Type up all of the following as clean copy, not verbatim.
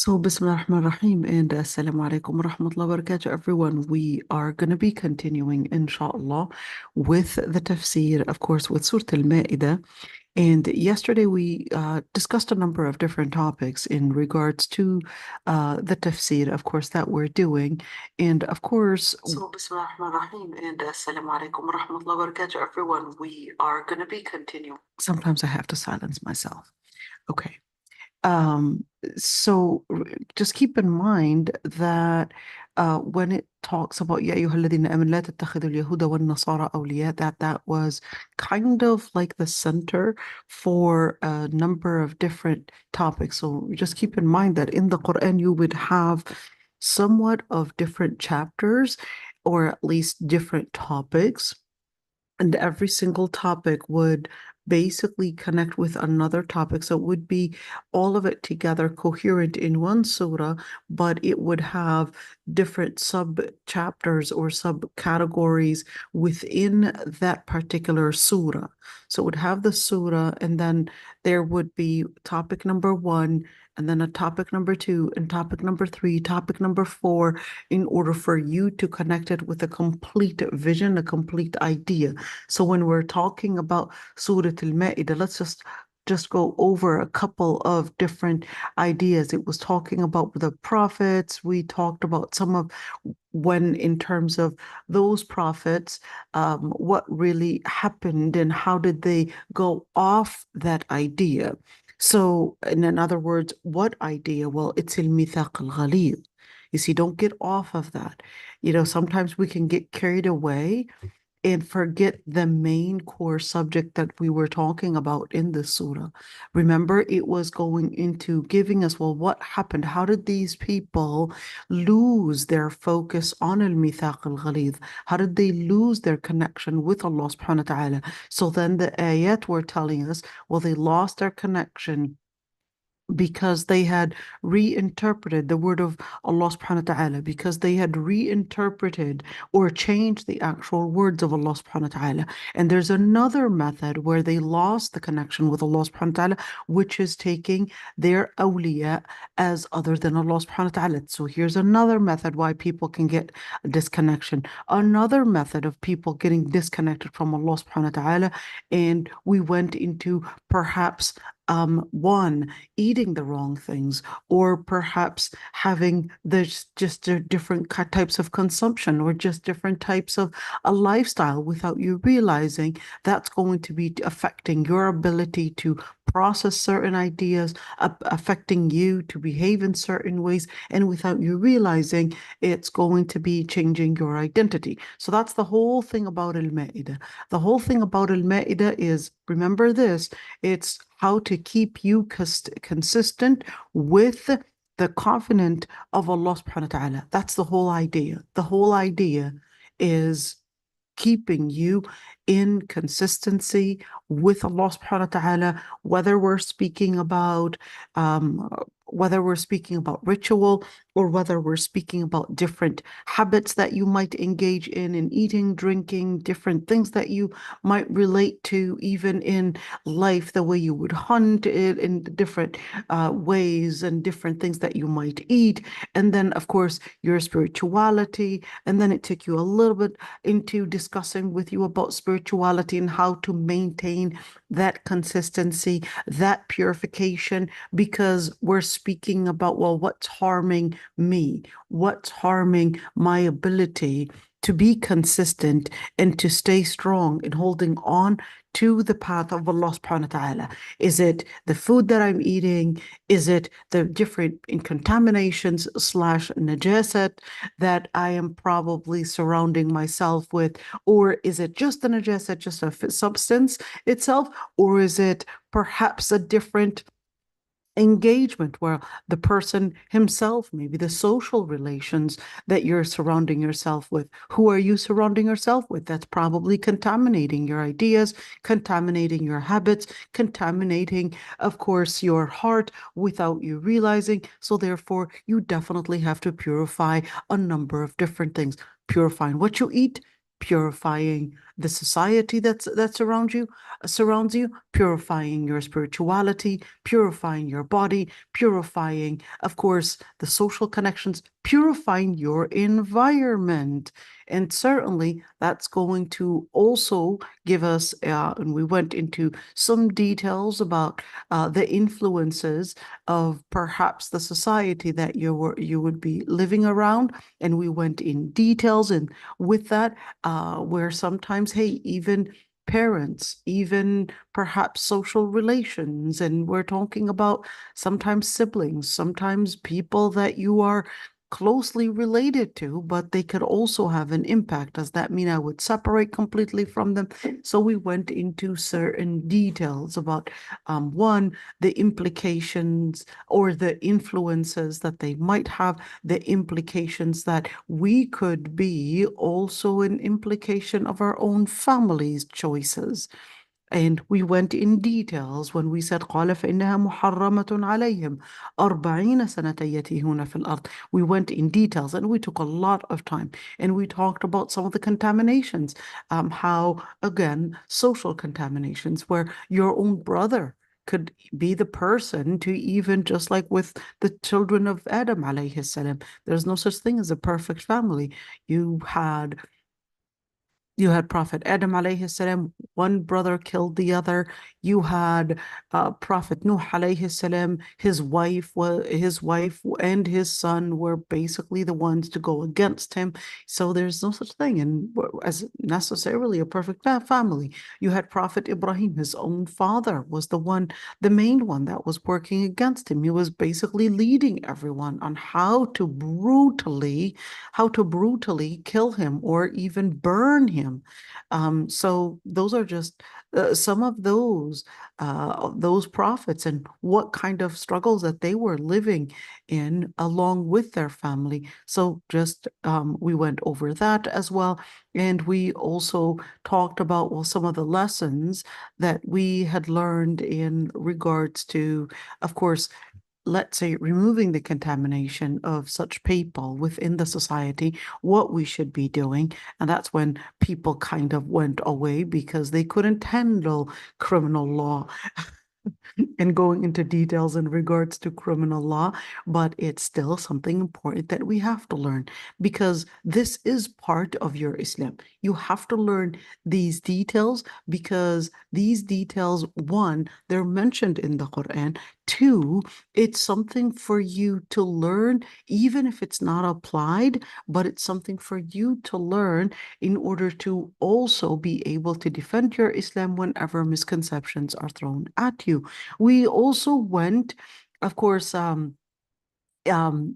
So, Bismillah ar-Rahman ar-Rahim and Assalamu alaikum wa rahmatullahi wa barakatuh, everyone. We are going to be continuing, inshallah, with the tafsir, of course, with Surah al-Ma'idah. And yesterday we discussed a number of different topics in regards to the tafsir, of course, that we're doing. And of course, so Bismillah ar-Rahman ar-Rahim and Assalamu alaikum wa rahmatullahi wa barakatuh, everyone. We are going to be continuing. Sometimes I have to silence myself. Okay. Um, so just keep in mind that when it talks about يا أيها الذين آمنوا لا تتخذوا اليهود والنصارى أولياء, that was kind of like the center for a number of different topics. So just keep in mind that in the Quran you would have somewhat of different chapters, or at least different topics, and every single topic would basically connect with another topic. So it would be all of it together coherent in one surah, but it would have different sub chapters or subcategories within that particular surah. So it would have the surah, and then there would be topic number one, and then a topic number two, and topic number three, topic number four, in order for you to connect it with a complete vision, a complete idea. So when we're talking about Surah Al-Ma'idah, let's just go over a couple of different ideas. It was talking about the prophets. We talked about some of when, in terms of those prophets, what really happened and how did they go off that idea. So, in other words, what idea? Well, it's al-mithaq al-ghalid. You see, don't get off of that. Sometimes we can get carried away and forget the main core subject that we were talking about in this surah. Remember, it was going into giving us, well, what happened? How did these people lose their focus on al-mithaq al-ghalid? How did they lose their connection with Allah subhanahu wa ta'ala? So then the ayat were telling us, well, they lost their connection because they had reinterpreted the word of Allah subhanahu wa ta'ala, because they had reinterpreted or changed the actual words of Allah subhanahu wa ta'ala. And there's another method where they lost the connection with Allah subhanahu wa ta'ala, which is taking their awliya as other than Allah subhanahu wa ta'ala. So here's another method why people can get a disconnection. Another method of people getting disconnected from Allah subhanahu wa ta'ala. And we went into perhaps one, eating the wrong things, or perhaps having just different types of consumption, or just different types of a lifestyle without you realizing that's going to be affecting your ability to process certain ideas, affecting you to behave in certain ways, and without you realizing it's going to be changing your identity. So that's the whole thing about al-Ma'idah. The whole thing about al-Ma'idah is, remember this, it's how to keep you consistent with the covenant of Allah subhanahu wa ta'ala. That's the whole idea. The whole idea is keeping you in consistency with Allah subhanahu wa ta'ala, whether we're speaking about ritual, or whether we're speaking about different habits that you might engage in eating, drinking, different things that you might relate to, even in life, the way you would hunt it, in different ways, and different things that you might eat. And then, of course, your spirituality. And then it took you a little bit into discussing with you about spirituality and how to maintain that consistency, that purification, because we're speaking about, well, what's harming me? What's harming my ability to be consistent and to stay strong in holding on to the path of Allah subhanahu wa ta'ala? Is it the food that I'm eating? Is it the different contaminations slash najasat that I am probably surrounding myself with? Or is it just the najasat, just a substance itself? Or is it perhaps a different engagement where the person himself, maybe the social relations that you're surrounding yourself with? Who are you surrounding yourself with? That's probably contaminating your ideas, contaminating your habits, contaminating, of course, your heart without you realizing. So therefore, you definitely have to purify a number of different things. Purifying what you eat, purifying the society that surrounds you, purifying your spirituality, purifying your body, purifying, of course, the social connections, purifying your environment. And certainly that's going to also give us, and we went into some details about the influences of perhaps the society that you would be living around. And we went in details, and with that, where sometimes, hey, even parents, even perhaps social relations, and we're talking about sometimes siblings, sometimes people that you are closely related to, but they could also have an impact. Does that mean I would separate completely from them? So we went into certain details about one, the implications or the influences that they might have, the implications that we could be also an implication of our own family's choices. And we went in details when we said قال فإنها محرمة عليهم 40 سنة يتيهون في الأرض. We went in details and we took a lot of time, and we talked about some of the contaminations, how, again, social contaminations, where your own brother could be the person to, even just like with the children of Adam alayhi salam, there's no such thing as a perfect family. You had Prophet Adam alayhi salam, one brother killed the other. You had Prophet Nuh alayhi salam, his wife and his son were basically the ones to go against him. So there's no such thing as necessarily a perfect family. You had Prophet Ibrahim, his own father was the main one that was working against him. He was basically leading everyone on how to brutally kill him or even burn him. So those are just some of those prophets and what kind of struggles that they were living in along with their family. So just we went over that as well. And we also talked about, well, some of the lessons that we had learned in regards to, of course, let's say, removing the contamination of such people within the society, what we should be doing. And that's when people kind of went away because they couldn't handle criminal law and going into details in regards to criminal law, but it's still something important that we have to learn because this is part of your Islam. You have to learn these details because these details, one, they're mentioned in the Quran. Two, it's something for you to learn, even if it's not applied, but it's something for you to learn in order to also be able to defend your Islam whenever misconceptions are thrown at you. We also went, of course,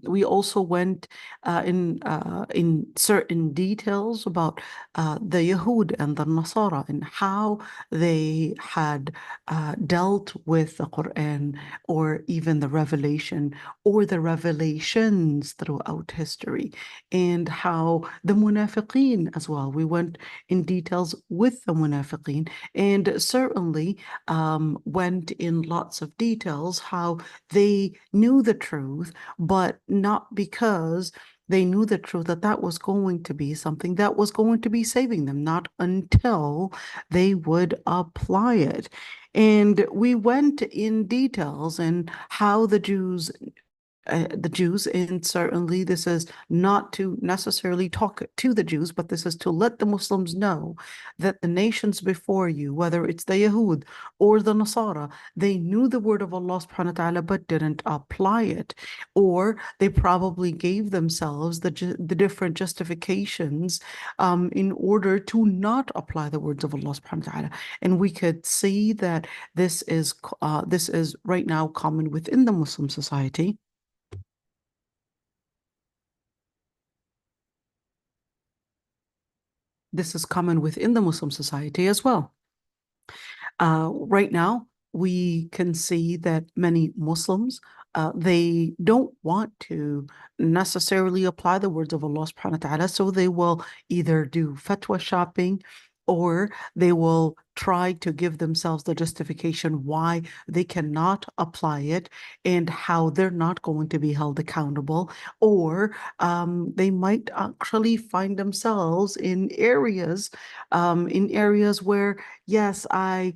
we also went in certain details about the Yahud and the Nasara and how they had dealt with the Quran or even the revelation or the revelations throughout history, and how the Munafiqeen as well. We went in details with the Munafiqeen, and certainly went in lots of details how they knew the truth, but not because they knew the truth that was going to be something that was going to be saving them, not until they would apply it. And we went in details and how the Jews, and certainly this is not to necessarily talk to the Jews, but this is to let the Muslims know that the nations before you, whether it's the Yahud or the Nasara, they knew the word of Allah subhanahu wa ta'ala but didn't apply it, or they probably gave themselves the different justifications in order to not apply the words of Allah subhanahu wa ta'ala. And we could see that this is right now common within the Muslim society. This is common within the Muslim society as well. Right now, we can see that many Muslims, they don't want to necessarily apply the words of Allah subhanahu wa ta'ala, so they will either do fatwa shopping or they will try to give themselves the justification why they cannot apply it and how they're not going to be held accountable, or they might actually find themselves in areas where, yes, I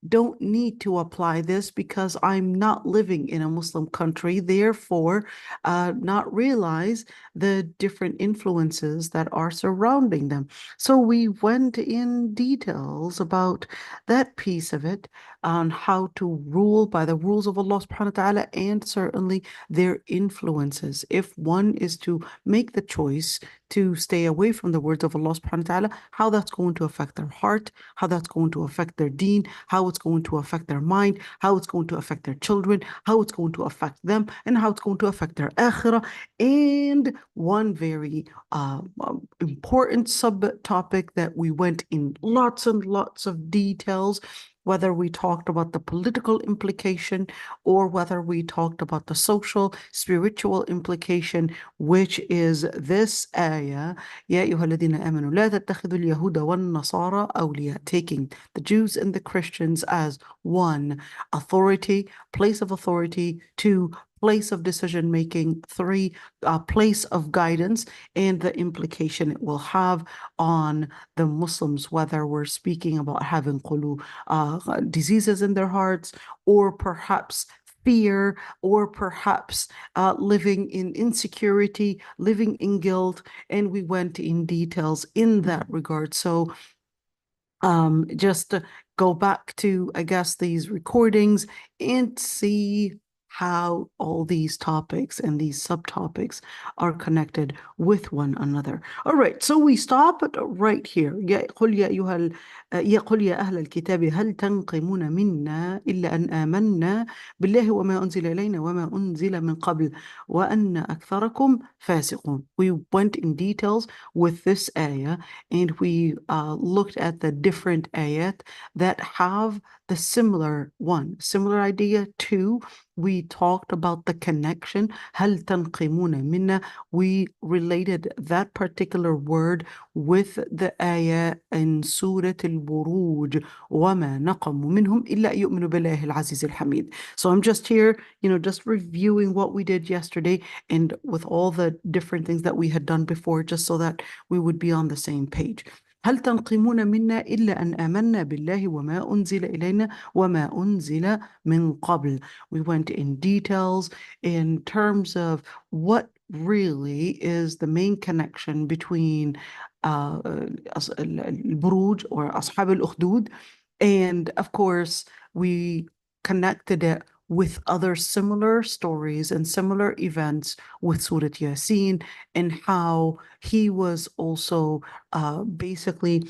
don't need to apply this because I'm not living in a Muslim country, therefore, not realize the different influences that are surrounding them. So we went in details about that piece of it, on how to rule by the rules of Allah subhanahu wa ta'ala, and certainly their influences. If one is to make the choice to stay away from the words of Allah subhanahu wa ta'ala, how that's going to affect their heart, how that's going to affect their deen, how it's going to affect their mind, how it's going to affect their children, how it's going to affect them, and how it's going to affect their akhirah. And one very important subtopic that we went in lots and lots of details, whether we talked about the political implication or whether we talked about the social, spiritual implication, which is this ayah, يا أيها الذين آمنوا لا تتخذوا اليهود والنصارى أولياء, taking the Jews and the Christians as one, authority, place of authority, two, place of decision making, three, place of guidance, and the implication it will have on the Muslims, whether we're speaking about having diseases in their hearts, or perhaps fear, or perhaps living in insecurity, living in guilt, and we went in details in that regard. So just go back to, I guess, these recordings and see how all these topics and these subtopics are connected with one another. All right, so we stop right here. قل يا أهل الكتاب هل تنقمون منا إلا أن آمنا بالله وما أنزل إلينا وما أنزل من قبل وأن أكثركم فاسقون. We went in details with this ayah, and we looked at the different ayat that have the similar idea. Two, we talked about the connection. هل تنقمون منا. We related that particular word with the ayah in Surah al-Buruj, وما نقموا منهم إلا يؤمنوا بالله العزيز الحميد. So I'm just here, just reviewing what we did yesterday, and with all the different things that we had done before, just so that we would be on the same page. هل تنقمون منا إلا أن آمنا بالله وما أنزل إلينا وما أنزل من قبل. We went in details in terms of what really is the main connection between البروج or أصحاب الأخدود, and of course we connected it with other similar stories and similar events with Surah Yasin, and how he was also basically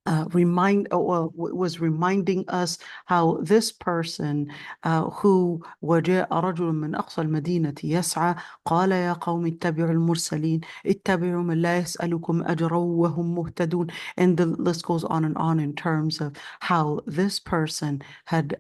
was reminding us how this person who وجاء رجل من أقصى المدينة يسعى قال يا قوم اتبعوا المرسلين اتبعوا من لا يسألكم أجرا وهم مهتدون, and the list goes on and on in terms of how this person had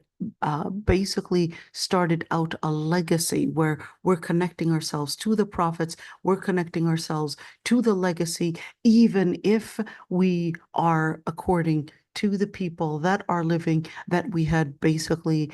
basically started out a legacy where we're connecting ourselves to the prophets, we're connecting ourselves to the legacy, even if we are according to the people that are living, that we had basically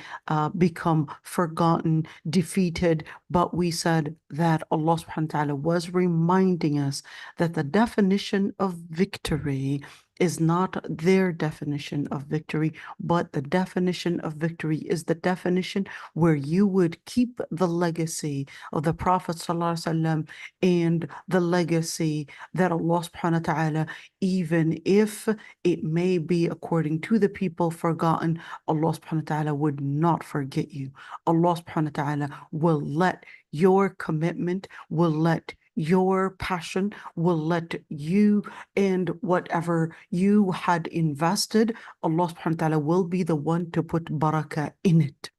become forgotten, defeated. But we said that Allah subhanahu wa ta'ala was reminding us that the definition of victory is not their definition of victory, but the definition of victory is the definition where you would keep the legacy of the Prophet ﷺ and the legacy that Allah subhanahu wa ta'ala, even if it may be according to the people forgotten, Allah subhanahu wa ta'ala would not forget you. Allah subhanahu wa ta'ala will let your commitment, will let your passion, will let you and whatever you had invested, Allah subhanahu wa ta'ala will be the one to put barakah in it.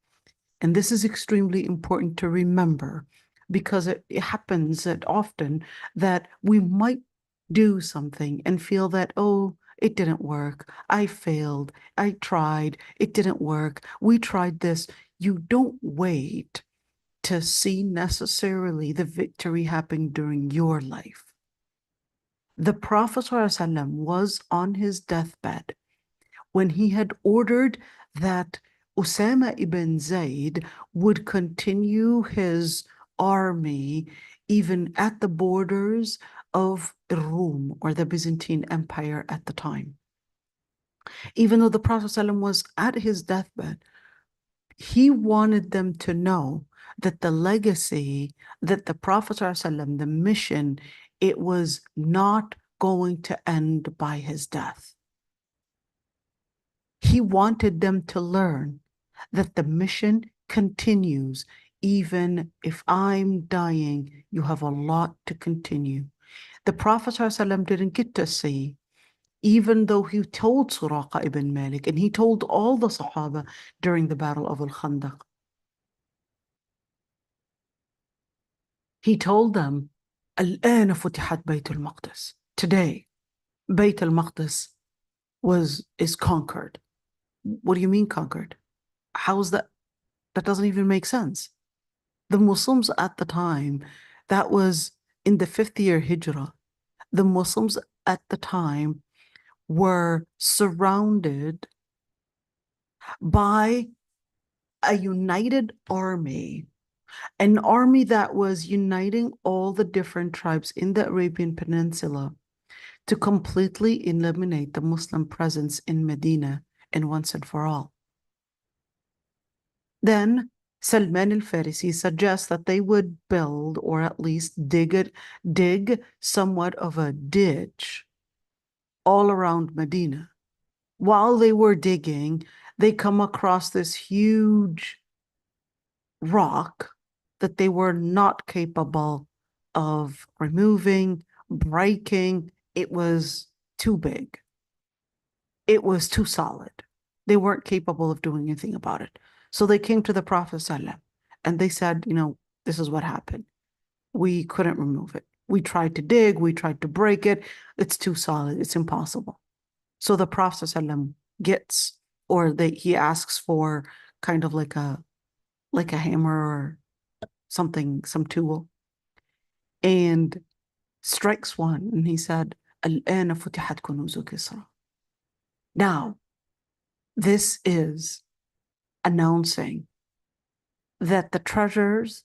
And this is extremely important to remember, because it happens that often that we might do something and feel that, oh, it didn't work. I failed. I tried. It didn't work. We tried this. You don't wait to see necessarily the victory happen during your life. The Prophet ﷺ was on his deathbed when he had ordered that Usama ibn Zayd would continue his army even at the borders of Rome, or the Byzantine Empire at the time. Even though the Prophet ﷺ was at his deathbed, he wanted them to know that the legacy, that the Prophet ﷺ, the mission, it was not going to end by his death. He wanted them to learn that the mission continues. Even if I'm dying, you have a lot to continue. The Prophet ﷺ didn't get to see, even though he told Surah ibn Malik, and he told all the Sahaba during the Battle of al-Khandaq. He told them, الآن فتحت بيت المقدس. Today, Bayt al-Maqdis is conquered. What do you mean conquered? How is that? That doesn't even make sense. The Muslims at the time, that was in the 5th year Hijrah, the Muslims at the time were surrounded by a united army, an army that was uniting all the different tribes in the Arabian Peninsula to completely eliminate the Muslim presence in Medina and once and for all. Then Salman al-Farisi suggests that they would build, or at least dig somewhat of a ditch all around Medina. While they were digging, they come across this huge rock that they were not capable of removing, breaking. It was too big. It was too solid. They weren't capable of doing anything about it. So they came to the Prophet ﷺ and they said, this is what happened. We couldn't remove it. We tried to dig, we tried to break it. It's too solid. It's impossible. So the Prophet ﷺ he asks for kind of like a hammer or something, some tool, and strikes one, and he said, الآن فتحت كنوز كسرى. Now, this is announcing that the treasures,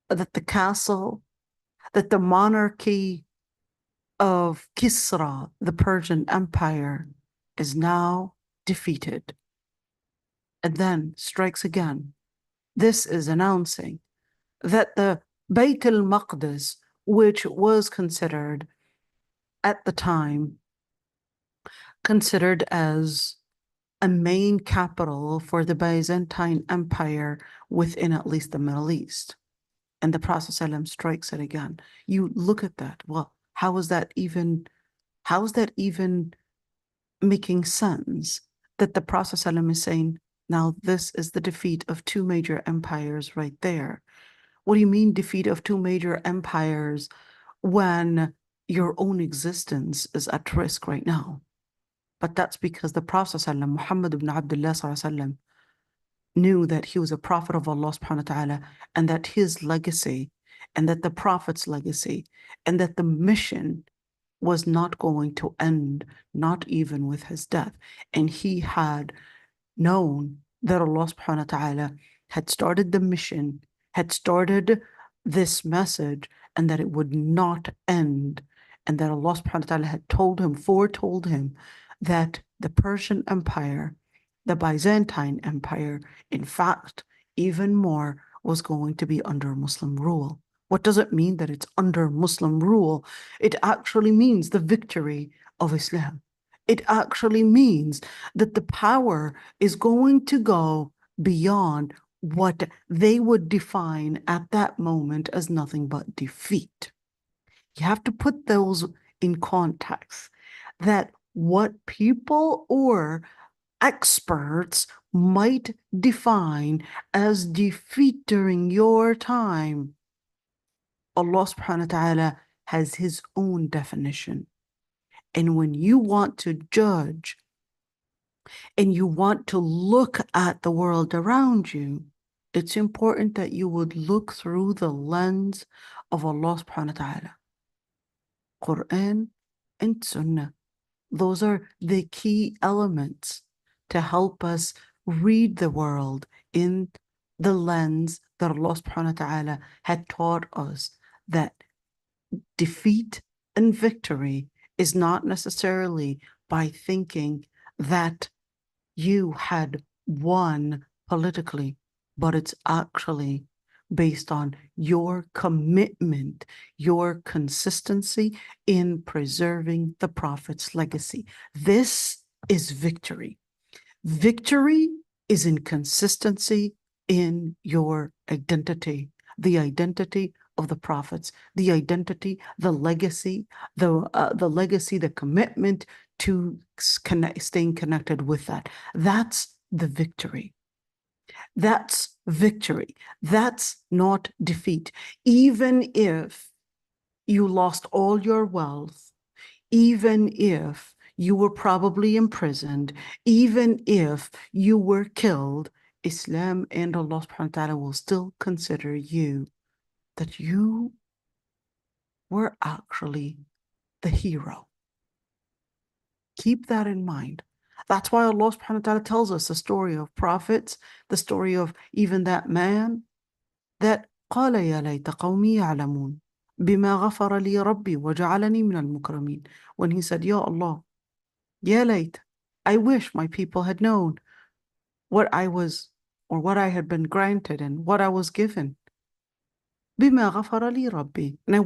that the castle, that the monarchy of Kisra, the Persian Empire, is now defeated. And then strikes again. This is announcing that the Bayt al-Maqdis, which was considered at the time, considered as a main capital for the Byzantine Empire within at least the Middle East. And the Prophet ﷺ strikes it again. You look at that. Well, how is that even making sense? That the Prophet ﷺ is saying, now this is the defeat of two major empires right there. What do you mean defeat of two major empires when your own existence is at risk right now? But that's because the Prophet ﷺ, Muhammad ibn Abdullah ﷺ, knew that he was a prophet of Allah subhanahu wa ta'ala, and that his legacy, and that the Prophet's legacy, and that the mission was not going to end, not even with his death. And he had known that Allah subhanahu wa ta'ala had started the mission, had started this message, and that it would not end. And that Allah subhanahu wa ta'ala had foretold him that the Persian Empire, the Byzantine Empire, in fact, even more, was going to be under Muslim rule. What does it mean that it's under Muslim rule? It actually means the victory of Islam. It actually means that the power is going to go beyond what they would define at that moment as nothing but defeat. You have to put those in context, that what people or experts might define as defeat during your time, Allah subhanahu wa ta'ala has his own definition. And when you want to judge and you want to look at the world around you, it's important that you would look through the lens of Allah subhanahu wa ta'ala. Quran and Sunnah. Those are the key elements to help us read the world in the lens that Allah subhanahu wa ta'ala had taught us, that defeat and victory is not necessarily by thinking that you had won politically, but it's actually based on your commitment, your consistency in preserving the Prophet's legacy. This is victory. Victory is in consistency in your identity, the identity of the prophets, the identity, the legacy, the commitment to staying connected with that. That's the victory. That's victory. That's not defeat. Even if you lost all your wealth, even if you were probably imprisoned, even if you were killed, Islam and Allah subhanahu wa ta'ala will still consider you, that you were actually the hero. Keep that in mind. That's why Allah subhanahu wa ta'ala tells us the story of prophets, the story of even that man that قال يا ليت قومي يعلمون بما غفر لي ربي وجعلني من المكرمين. When he said, Ya Allah, Ya layt, I wish my people had known what I was, or what I had been granted and what I was given. بما غفر لي ربي. And I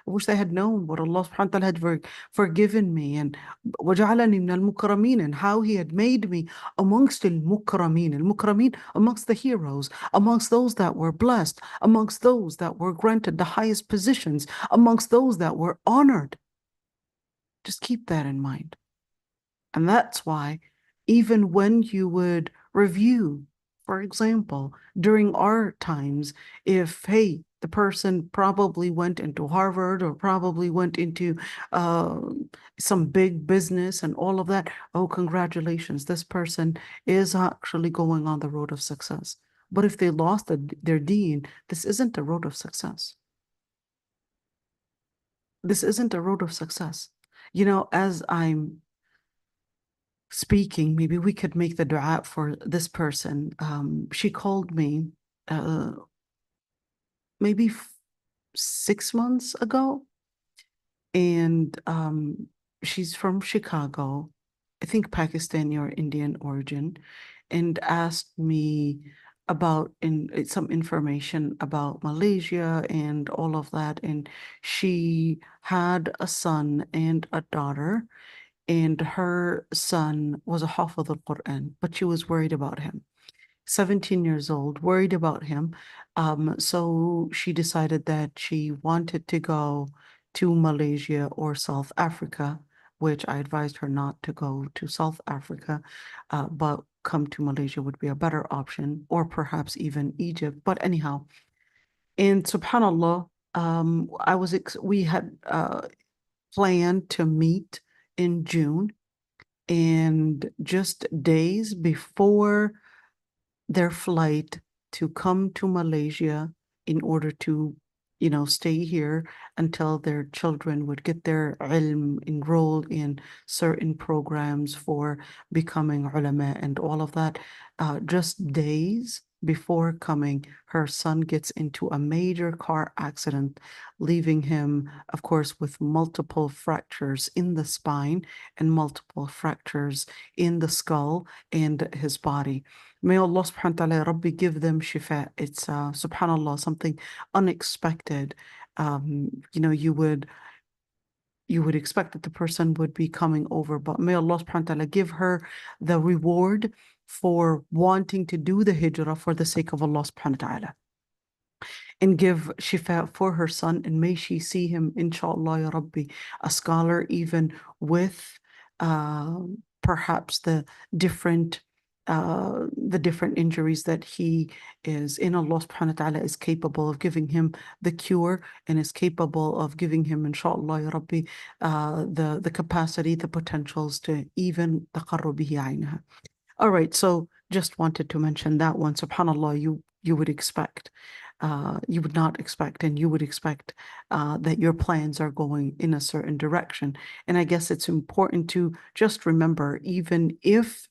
wish they had known what Allah subhanahu wa ta'ala had forgiven me, and وجعلني من المكرمين, and how he had made me amongst المكرمين, amongst the heroes, amongst those that were blessed, amongst those that were granted the highest positions, amongst those that were honored. Just keep that in mind. And that's why even when you would review, for example, during our times, if, hey, the person probably went into Harvard or probably went into some big business and all of that, oh, congratulations, this person is actually going on the road of success. But if they lost their deen, this isn't a road of success. This isn't a road of success. You know, as I'm speaking, maybe we could make the dua for this person. She called me maybe 6 months ago, and she's from Chicago, I think Pakistani or Indian origin, and asked me about some information about Malaysia and all of that. And she had a son and a daughter, and her son was a Hafiz al-Quran, but she was worried about him. 17 years old, worried about him. So she decided that she wanted to go to Malaysia or South Africa, which I advised her not to go to South Africa, but come to Malaysia would be a better option, or perhaps even Egypt. But anyhow, and subhanAllah, we had planned to meet in June, and just days before their flight to come to Malaysia in order to, stay here until their children would get their ilm, enrolled in certain programs for becoming ulama and all of that. Just days before coming, her son gets into a major car accident, leaving him, of course, with multiple fractures in the spine and multiple fractures in the skull and his body. May Allah subhanahu wa ta'ala, Rabbi, give them shifa. It's subhanallah, something unexpected. You would expect that the person would be coming over, but may Allah subhanahu wa ta'ala give her the reward for wanting to do the hijrah for the sake of Allah subhanahu wa ta'ala, and give shifa for her son, and may she see him, inshallah, ya Rabbi, a scholar, even with perhaps the different injuries that he is in. Allah subhanahu wa ta'ala is capable of giving him the cure, and is capable of giving him, inshallah, ya Rabbi, the capacity, the potentials to even taqarru bihi aynaha. All right, so just wanted to mention that one. Subhanallah, you would expect you would not expect, and you would expect that your plans are going in a certain direction. And I guess it's important to just remember, even if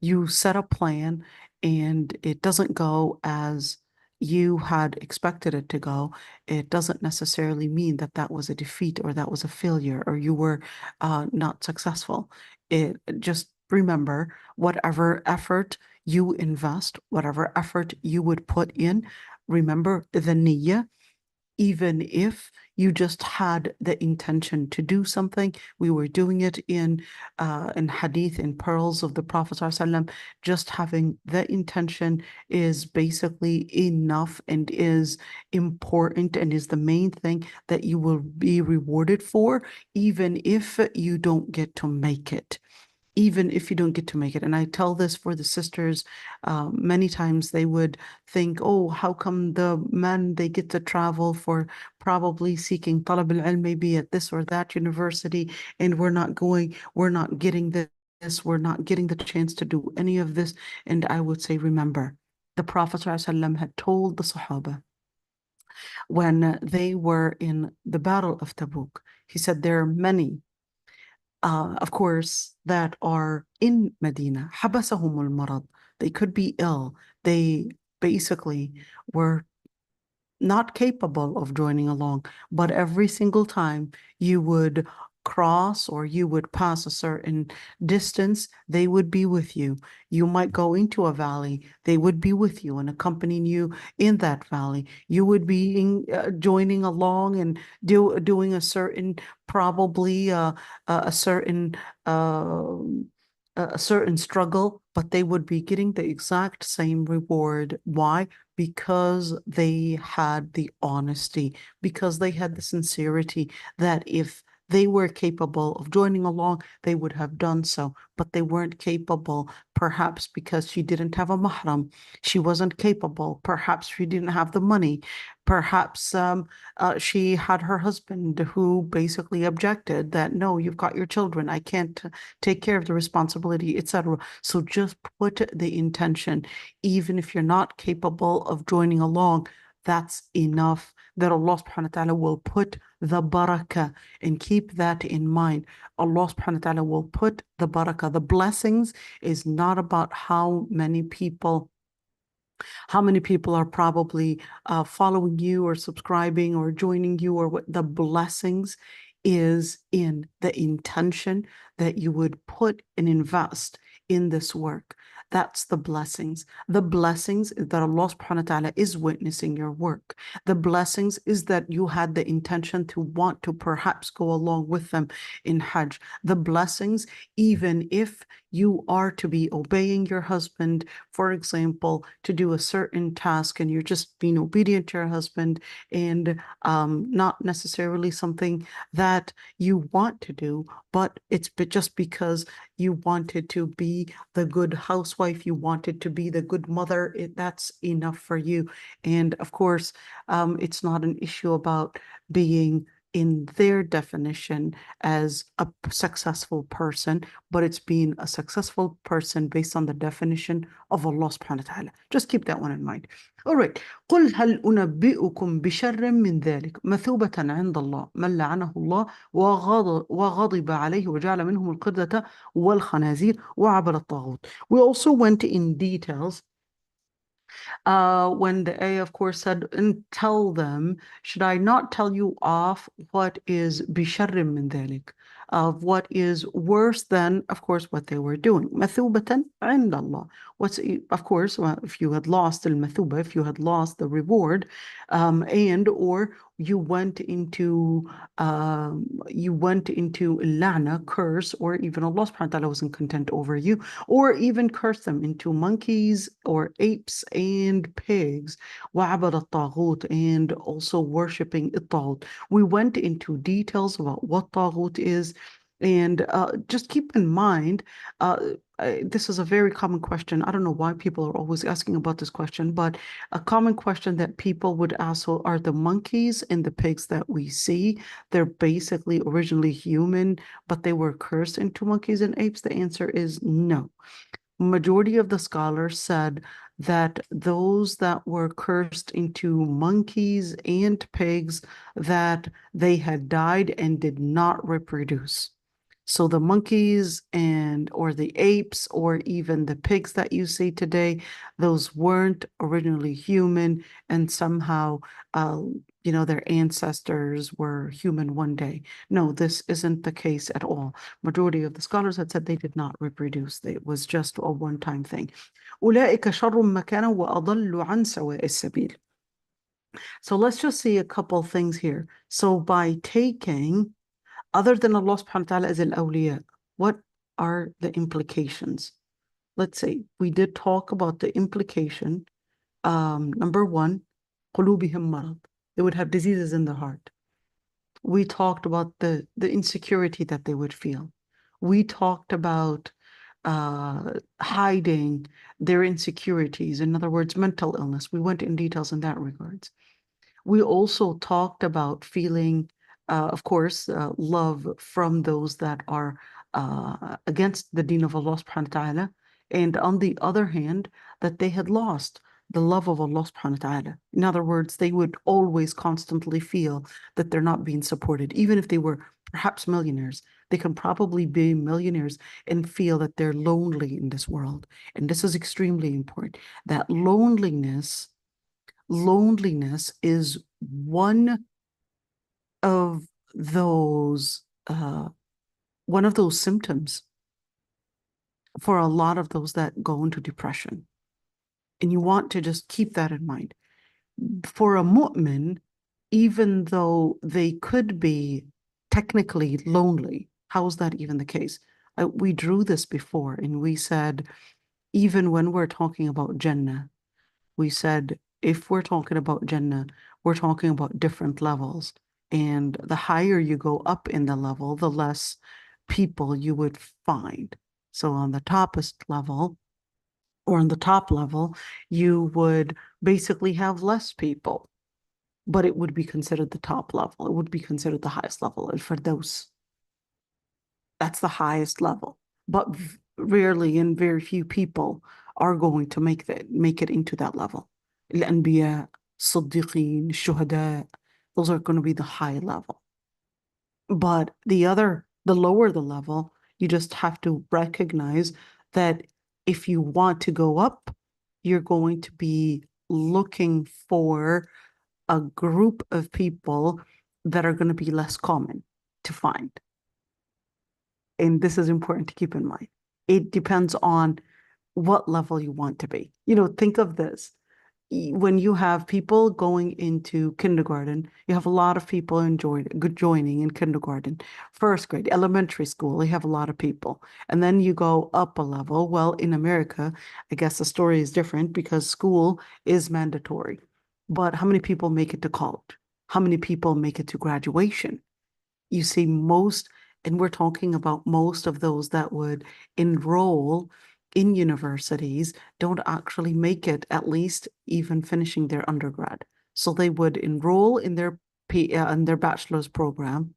you set a plan and it doesn't go as you had expected it to go, it doesn't necessarily mean that that was a defeat or that was a failure or you were not successful. It just remember whatever effort you invest, whatever effort you would put in, remember the niyyah, even if you just had the intention to do something. We were doing it in hadith, in pearls of the Prophet ﷺ. Just having the intention is basically enough and is important and is the main thing that you will be rewarded for, even if you don't get to make it. Even if you don't get to make it. And I tell this for the sisters, many times they would think, oh, how come the men, they get to travel for probably seeking talab al-ilm maybe at this or that university, and we're not going, we're not getting this, we're not getting the chance to do any of this. And I would say, remember, the Prophet ﷺ had told the Sahaba when they were in the Battle of Tabuk, he said, there are many of course, that are in Medina. حبسهم المرض. They could be ill. They basically were not capable of joining along, but every single time you would cross or you would pass a certain distance, they would be with you. You might go into a valley, they would be with you and accompanying you in that valley. You would be joining along and doing a certain, probably a certain a certain struggle, but they would be getting the exact same reward. Why? Because they had the honesty, because they had the sincerity that if they were capable of joining along, they would have done so, but they weren't capable, perhaps because she didn't have a mahram. She wasn't capable. Perhaps she didn't have the money. Perhaps she had her husband who basically objected that, no, you've got your children. I can't take care of the responsibility, etc. So just put the intention, even if you're not capable of joining along, that's enough that Allah subhanahu wa ta'ala will put the barakah, and keep that in mind. Allah subhanahu wa ta'ala will put the barakah. The blessings is not about how many people are probably following you or subscribing or joining you, or what the blessings is in the intention that you would put and invest in this work. That's the blessings. The blessings is that Allah subhanahu wa ta'ala is witnessing your work. The blessings is that you had the intention to want to perhaps go along with them in Hajj. The blessings, even if you are to be obeying your husband, for example, to do a certain task and you're just being obedient to your husband, and not necessarily something that you want to do, but it's just because you wanted to be the good housewife, you wanted to be the good mother, that's enough for you. And of course, it's not an issue about being in their definition as a successful person, but it's being a successful person based on the definition of Allah subhanahu wa ta'ala. Just keep that one in mind. All right. قل هل أنبئكم بشر من ذلك مثوبة عند الله من لعنه الله وغضب عليه وجعل منهم القردة والخنازير وعبد الطاغوت. We also went in details when the ayah, of course, said, and tell them, should I not tell you off what is bisharrim min dhalik, of what is worse than, of course, what they were doing. Mathubatan عند Allah. What's, of course, well, if you had lost al-mathuba, if you had lost the reward, and or you went into la'na, curse, or even Allah subhanahu wa ta'ala wasn't content over you, or even curse them into monkeys or apes and pigs, وعبد الطاغوت, and also worshipping الطاغوت. We went into details about what طاغوت is, and just keep in mind, this is a very common question. I don't know why people are always asking about this question, but a common question that people would ask, so are the monkeys and the pigs that we see, they're basically originally human, but they were cursed into monkeys and apes? The answer is no. Majority of the scholars said that those that were cursed into monkeys and pigs, that they had died and did not reproduce. So the monkeys or the apes or even the pigs that you see today, those weren't originally human, and somehow their ancestors were human one day. No, this isn't the case at all. Majority of the scholars had said they did not reproduce. It was just a one-time thing. أولئك شر مكانا وأضل عن سواء السبيل. So let's just see a couple things here. So by taking other than Allah subhanahu wa ta'ala as al-awliya, what are the implications? Let's say we did talk about the implication. Number one, قلوبهم مرض. They would have diseases in the heart. We talked about the insecurity that they would feel. We talked about hiding their insecurities. In other words, mental illness. We went in details in that regards. We also talked about feeling, of course, love from those that are against the deen of Allah subhanahu wa ta'ala. And on the other hand, that they had lost the love of Allah subhanahu wa ta'ala. In other words, they would always constantly feel that they're not being supported. Even if they were perhaps millionaires, they can probably be millionaires and feel that they're lonely in this world. And this is extremely important. That loneliness is one of those symptoms for a lot of those that go into depression. And you want to just keep that in mind. For a mu'min, even though they could be technically lonely, how is that even the case? We drew this before, and we said, even when we're talking about Jannah, we said, if we're talking about Jannah, we're talking about different levels. And the higher you go up in the level, the less people you would find. So on the toppest level, or on the top level, you would basically have less people, but it would be considered the top level. It would be considered the highest level. For those, that's the highest level. But rarely and very few people are going to make it into that level. الأنبياء, الصديقين, الشهداء, those are going to be the high level. But the lower the level, you just have to recognize that if you want to go up, you're going to be looking for a group of people that are going to be less common to find. And this is important to keep in mind. It depends on what level you want to be. Think of this. When you have people going into kindergarten, you have a lot of people joining in kindergarten. First grade, elementary school, you have a lot of people. And then you go up a level. Well, in America, I guess the story is different because school is mandatory. But how many people make it to college? How many people make it to graduation? You see and we're talking about most of those that would enroll in universities don't actually make it, at least even finishing their undergrad. So they would enroll in their bachelor's program,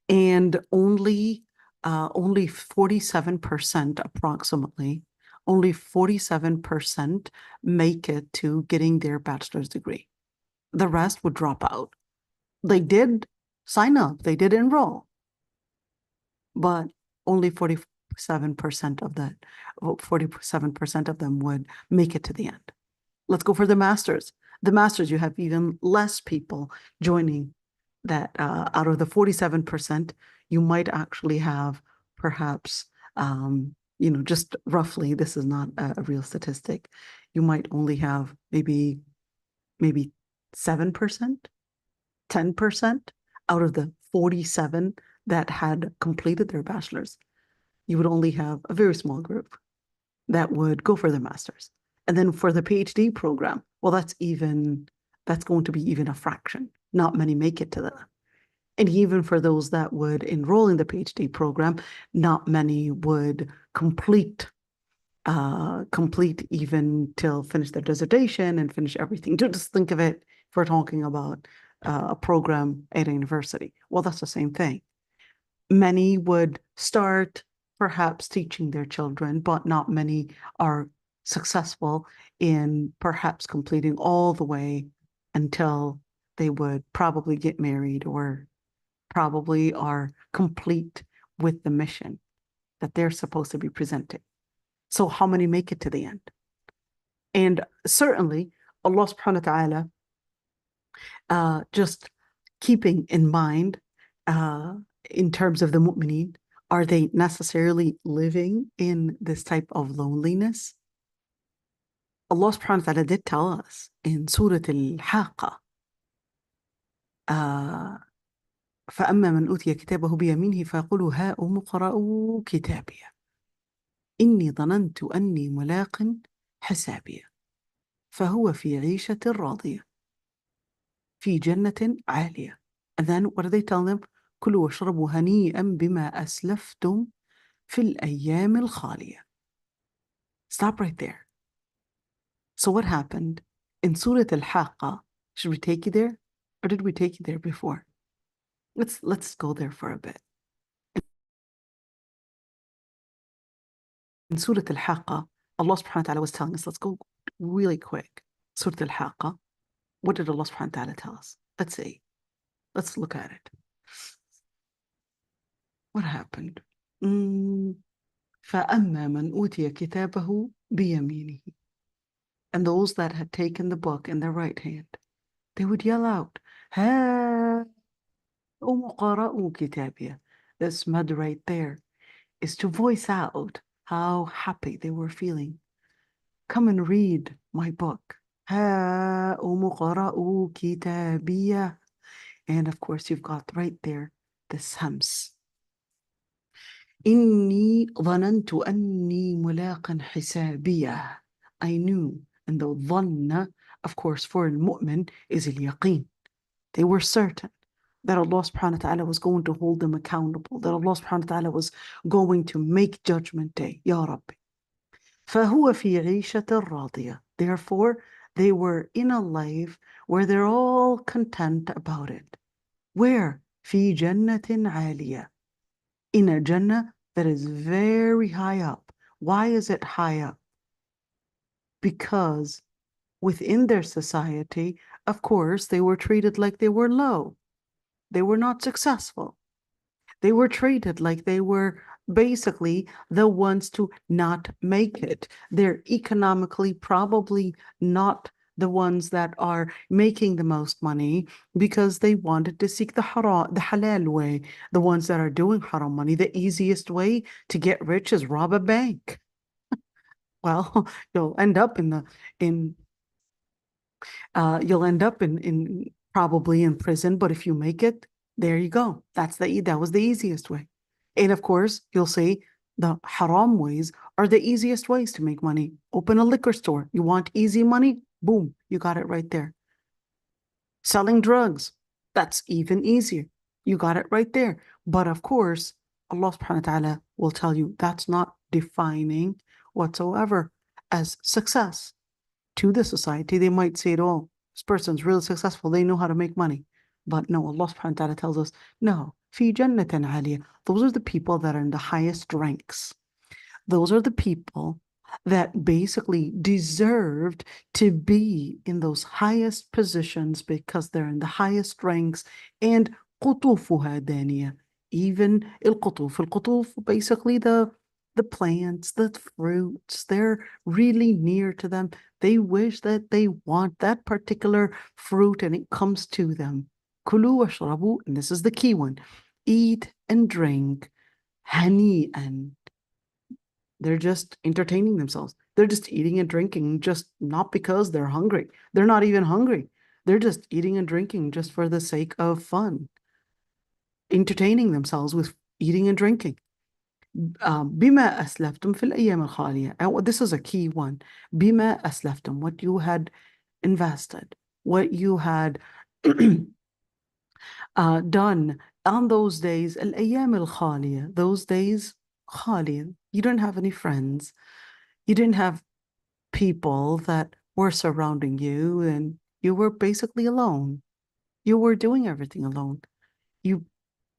and only 47% approximately, only 47% make it to getting their bachelor's degree. The rest would drop out. They did sign up, they did enroll, but only 47% of them would make it to the end. Let's go for the masters. The masters, you have even less people joining that. Out of the 47%, you might actually have perhaps, just roughly, this is not a real statistic, you might only have maybe 7%, 10% out of the 47 that had completed their bachelor's. You would only have a very small group that would go for the master's. And then for the PhD program, well, that's going to be even a fraction. Not many make it to that. And even for those that would enroll in the PhD program, not many would complete even till finish their dissertation and finish everything. Just think of it, if we're talking about a program at a university. Well, that's the same thing. Many would start perhaps teaching their children, but not many are successful in perhaps completing all the way until they would probably get married or probably are complete with the mission that they're supposed to be presenting. So how many make it to the end? And certainly Allah subhanahu wa ta'ala, just keeping in mind, in terms of the mu'mineen, are they necessarily living in this type of loneliness? Allah subhanahu wa ta'ala did tell us in Surah al-Haqqa, فأما من أوتي كتابه بيمينه فيقول هاؤم اقرءوا كتابيه إني ظننت أني ملاق حسابيه فهو في عيشة راضية في جنة عالية. And then what do they tell them? كلوا واشربوا هنيئا بما أسلفتم في الأيام الخالية. Stop right there. So what happened in Surah Al-Haqqa? Should we take you there, or did we take you there before? Let's go there for a bit. In Surah Al-Haqqa, Allah subhanahu wa ta'ala was telling us, let's go really quick. Surah Al-Haqqa, what did Allah subhanahu wa ta'ala tell us? Let's see. Let's look at it. What happened? فَأَمَّا مَنْ أُوتِيَ كِتَابَهُ بِيَمِينِهِ. And those that had taken the book in their right hand, they would yell out, هَا أُمُقَرَأُ كِتَابِيَ. This mud right there is to voice out how happy they were feeling. Come and read my book. هَا أُمُقَرَأُ كِتَابِيَ. And of course, you've got right there the hams. إِنِّي ظَنَنْتُ أَنِّي مُلَاقٍ حِسَابِيَهْ. I knew. And the dhanna, of course, for al-mu'min is al-yaqeen. They were certain that Allah subhanahu wa ta'ala was going to hold them accountable, that Allah subhanahu wa ta'ala was going to make judgment day. Ya Rabbi. فَهُوَ فِي عِيشَةٍ رَاضِيَةٍ. Therefore, they were in a life where they're all content about it. Where? فِي جَنَّةٍ عَالِيَةٍ. In a Jannah that is very high up. Why is it high up? Because within their society, of course, they were treated like they were low. They were not successful. They were treated like they were basically the ones to not make it. They're economically probably not the ones that are making the most money because they wanted to seek the haram, the halal way. The ones that are doing haram money, the easiest way to get rich is rob a bank. Well, you'll end up you'll end up in probably in prison, but if you make it, there you go. That was the easiest way. And of course, you'll see the haram ways are the easiest ways to make money. Open a liquor store. You want easy money? Boom, you got it right there. Selling drugs, that's even easier. You got it right there. But of course, Allah subhanahu wa ta'ala will tell you that's not defining whatsoever as success. To the society, they might say it all. This person's really successful. They know how to make money. But no, Allah subhanahu wa ta'ala tells us, no, fi jannatin aliyah. Those are the people that are in the highest ranks. Those are the people that basically deserved to be in those highest positions because they're in the highest ranks. And قطوفها دانية. Even القطوف, basically the plants, the fruits, they're really near to them. They wish that they want that particular fruit and it comes to them. كلوا واشربوا, and this is the key one. Eat and drink هنيئا. They're just entertaining themselves. They're just eating and drinking, just not because they're hungry. They're not even hungry. They're just eating and drinking just for the sake of fun. Entertaining themselves with eating and drinking. بما أسلفتم في الأيام الخالية. And this is a key one. بما أسلفتم, what you had invested, what you had done on those days. الأيام الخالية, those days خالية. You didn't have any friends. You didn't have people that were surrounding you, and you were basically alone. You were doing everything alone. You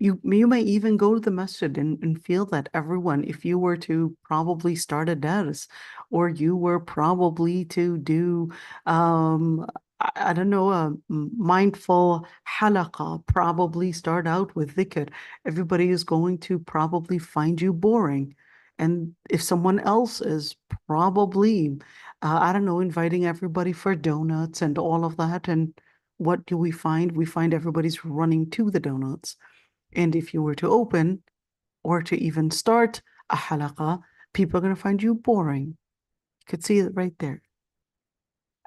You may even go to the masjid and feel that everyone, if you were to probably start a dars, or you were probably to do, I don't know, a mindful halaqa, probably start out with dhikr, everybody is going to probably find you boring. And if someone else is probably, I don't know, inviting everybody for donuts and all of that, and what do we find? We find everybody's running to the donuts. And if you were to open or to even start a halaqa, people are going to find you boring. You could see it right there.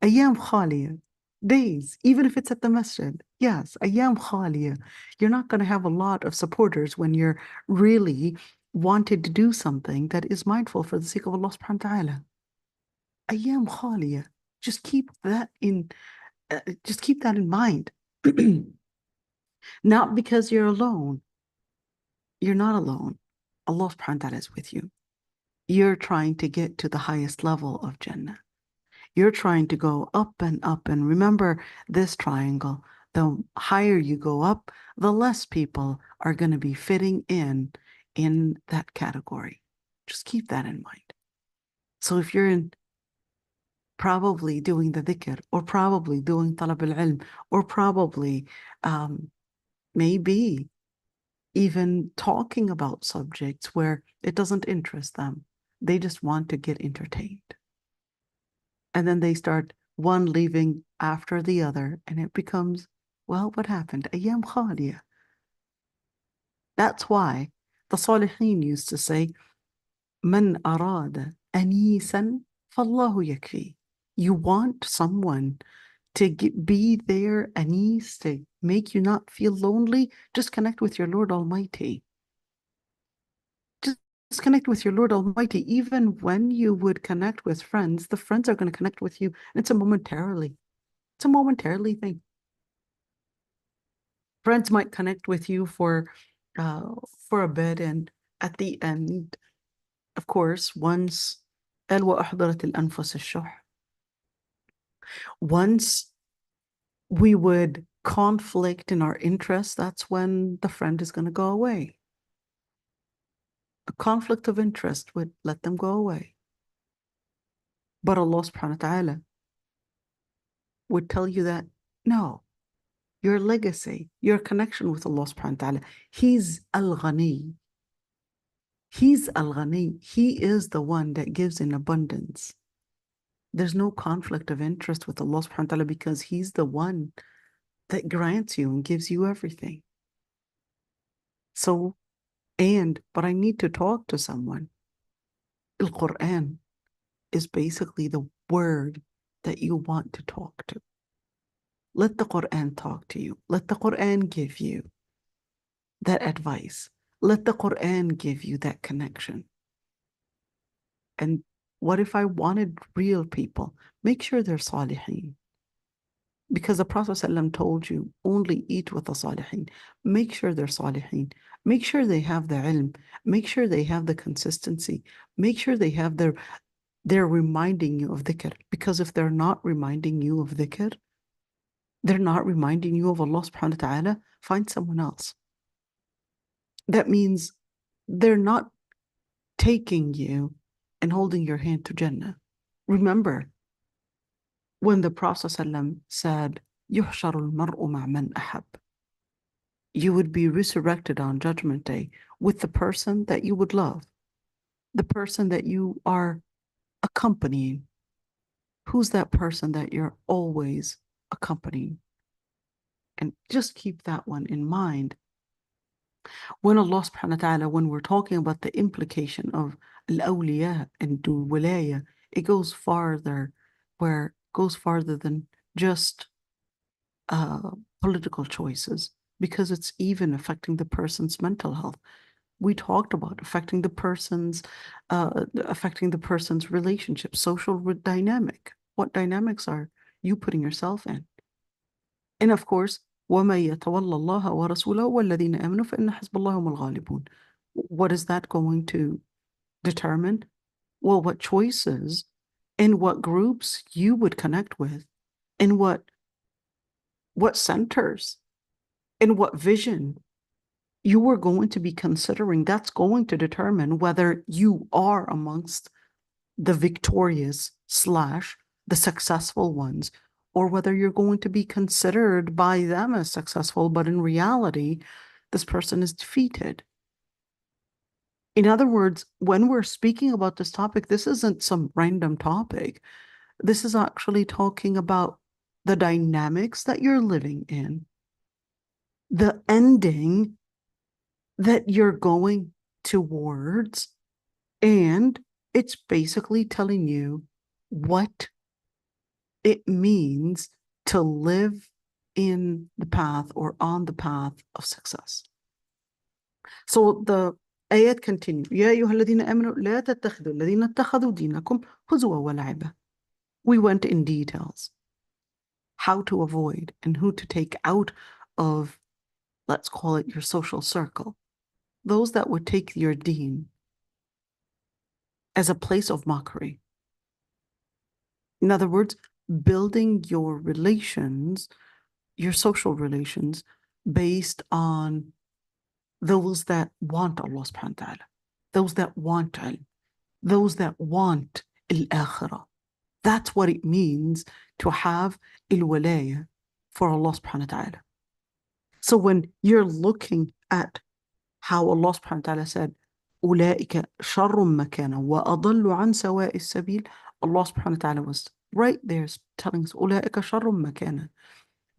Ayyam khaliya, days, even if it's at the masjid. Yes, ayyam khaliya. You're not going to have a lot of supporters when you're really wanted to do something that is mindful for the sake of Allah subhanahu wa ta'ala. Ayyam khaliya. Just keep that in just keep that in mind. Not because you're alone. You're not alone. Allah subhanahu wa ta'ala is with you. You're trying to get to the highest level of Jannah. You're trying to go up and up. And remember this triangle. The higher you go up, the less people are going to be fitting in that category. Just keep that in mind. So if you're in probably doing the dhikr, or probably doing talab al-ilm, or probably maybe even talking about subjects where it doesn't interest them. They just want to get entertained. And then they start one leaving after the other, and it becomes, well, what happened? Ayyam khaliya. That's why the Salihin used to say, Man arada anisan fallahu yakfi. You want someone to be there, anis, to make you not feel lonely, just connect with your Lord Almighty. Just connect with your Lord Almighty. Even when you would connect with friends, the friends are going to connect with you. And it's a momentarily thing. Friends might connect with you for a bit, and at the end, of course, once once we would conflict in our interests, that's when the friend is going to go away. A conflict of interest would let them go away. But Allah subhanahu wa ta'ala would tell you that, no, your legacy, your connection with Allah subhanahu wa ta'ala, He's al-Ghani. He's al-Ghani. He is the one that gives in abundance. There's no conflict of interest with Allah subhanahu wa ta'ala because He's the one that grants you and gives you everything. So, but I need to talk to someone. Al-Quran is basically the word that you want to talk to. Let the Quran talk to you. Let the Quran give you that advice. Let the Quran give you that connection. And what if I wanted real people? Make sure they're salihin. Because the Prophet ﷺ told you, only eat with the salihin. Make sure they're salihin. Make sure they have the ilm. Make sure they have the consistency. Make sure they have they're reminding you of dhikr. Because if they're not reminding you of dhikr, they're not reminding you of Allah subhanahu wa ta'ala, find someone else. That means they're not taking you and holding your hand to Jannah. Remember, when the Prophet ﷺ said, يُحْشَرُ الْمَرْءُ مَعْ مَنْ أَحَبَّ, you would be resurrected on Judgment Day with the person that you would love, the person that you are accompanying. Who's that person that you're always accompanying? And just keep that one in mind. When Allah subhanahu wa ta'ala, when we're talking about the implication of al-awliya and wilaya, it goes farther, than just political choices, because it's even affecting the person's mental health. We talked about affecting the person's relationship, social dynamic. What dynamics are you putting yourself in? And of course, وَمَن يَتَوَلَّ اللَّهَ وَرَسُولَهُ وَالَّذِينَ آمَنُوا فَإِنَّ حِزْبَ اللَّهِ هُمُ الْغَالِبُونَ. What is that going to determine? Well, what choices and what groups you would connect with, and what centers and what vision you are going to be considering, that's going to determine whether you are amongst the victorious / the successful ones, or whether you're going to be considered by them as successful, but in reality, this person is defeated. In other words, when we're speaking about this topic, this isn't some random topic. This is actually talking about the dynamics that you're living in, the ending that you're going towards, and it's basically telling you what it means to live in the path or on the path of success. So the ayat continue. يا أيها الذين آمنوا لا تتخذوا الذين اتخذوا دينكم هزوا ولعبا. We went in details how to avoid and who to take out of, let's call it your social circle, those that would take your deen as a place of mockery. In other words, building your relations, your social relations, based on those that want Allah subhanahu wa ta'ala, those that want ilm, those that want al-akhirah. That's what it means to have al-walaya for Allah subhanahu wa ta'ala. So when you're looking at how Allah subhanahu wa ta'ala said, أولئك شر مكانا وأضل عن سواء السبيل, Allah subhanahu wa ta'ala was right there telling us, أولئك شر مكانا.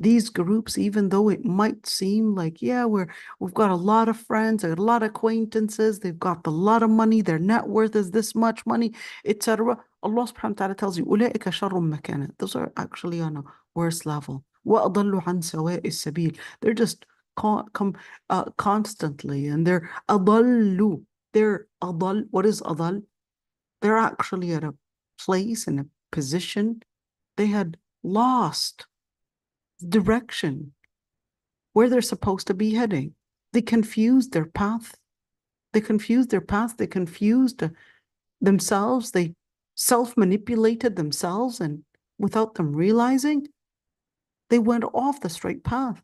These groups, even though it might seem like, yeah, we've got a lot of friends, a lot of acquaintances, they've got a lot of money, their net worth is this much money, etc. Allah subhanahu wa ta'ala tells you, أولئك شر مكانا. Those are actually on a worse level. وأضل عن سواء السبيل. They're just constantly, and they're أضلوا. They're أضل. What is أضل? They're actually at a place and a position they had lost direction where they're supposed to be heading. They confused their path. They confused themselves. They self-manipulated themselves, and without them realizing, they went off the straight path.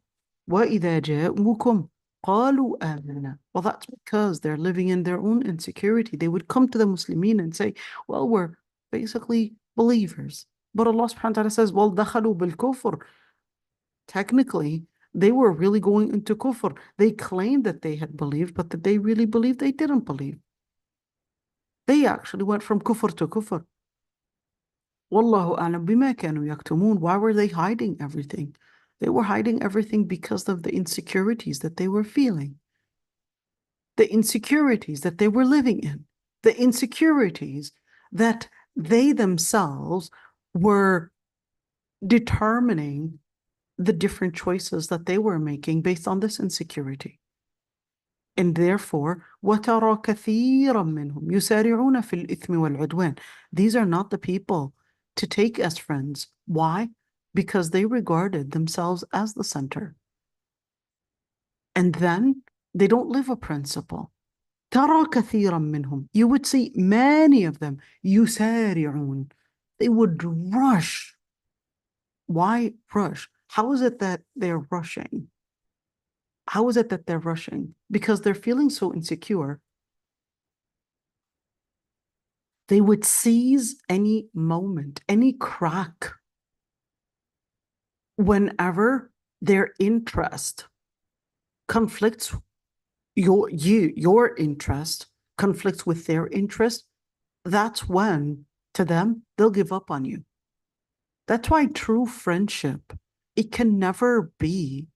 وَإِذَا جَاءُوكُمْ قَالُوا آمَنَّا. Well, that's because they're living in their own insecurity. They would come to the Muslimin and say, well, we're basically believers. But Allah subhanahu wa ta'ala says, well, دَخَلُوا بِالْكُفْرِ. Technically, they were really going into kufr. They claimed that they had believed, but that they really believed, they didn't believe. They actually went from kufr to kufr. Wallahu a'lam bima kanu yaktumun. Why were they hiding everything? They were hiding everything because of the insecurities that they were feeling, the insecurities that they were living in, the insecurities that they themselves were determining the different choices that they were making based on this insecurity. And therefore, وَتَرَى كَثِيرًا مِّنْهُمْ يُسَارِعُونَ فِي الْإِثْمِ وَالْعُدْوَانِ. These are not the people to take as friends. Why? Because they regarded themselves as the center. And then they don't live a principle. تَرَى كَثِيرًا مِّنْهُمْ. You would see many of them يُسَارِعُونَ. They would rush. Why rush? How is it that they're rushing? How is it that they're rushing? Because they're feeling so insecure. They would seize any moment, any crack, whenever their interest conflicts, your interest conflicts with their interest. That's when, to them, they'll give up on you. That's why true friendship, it can never be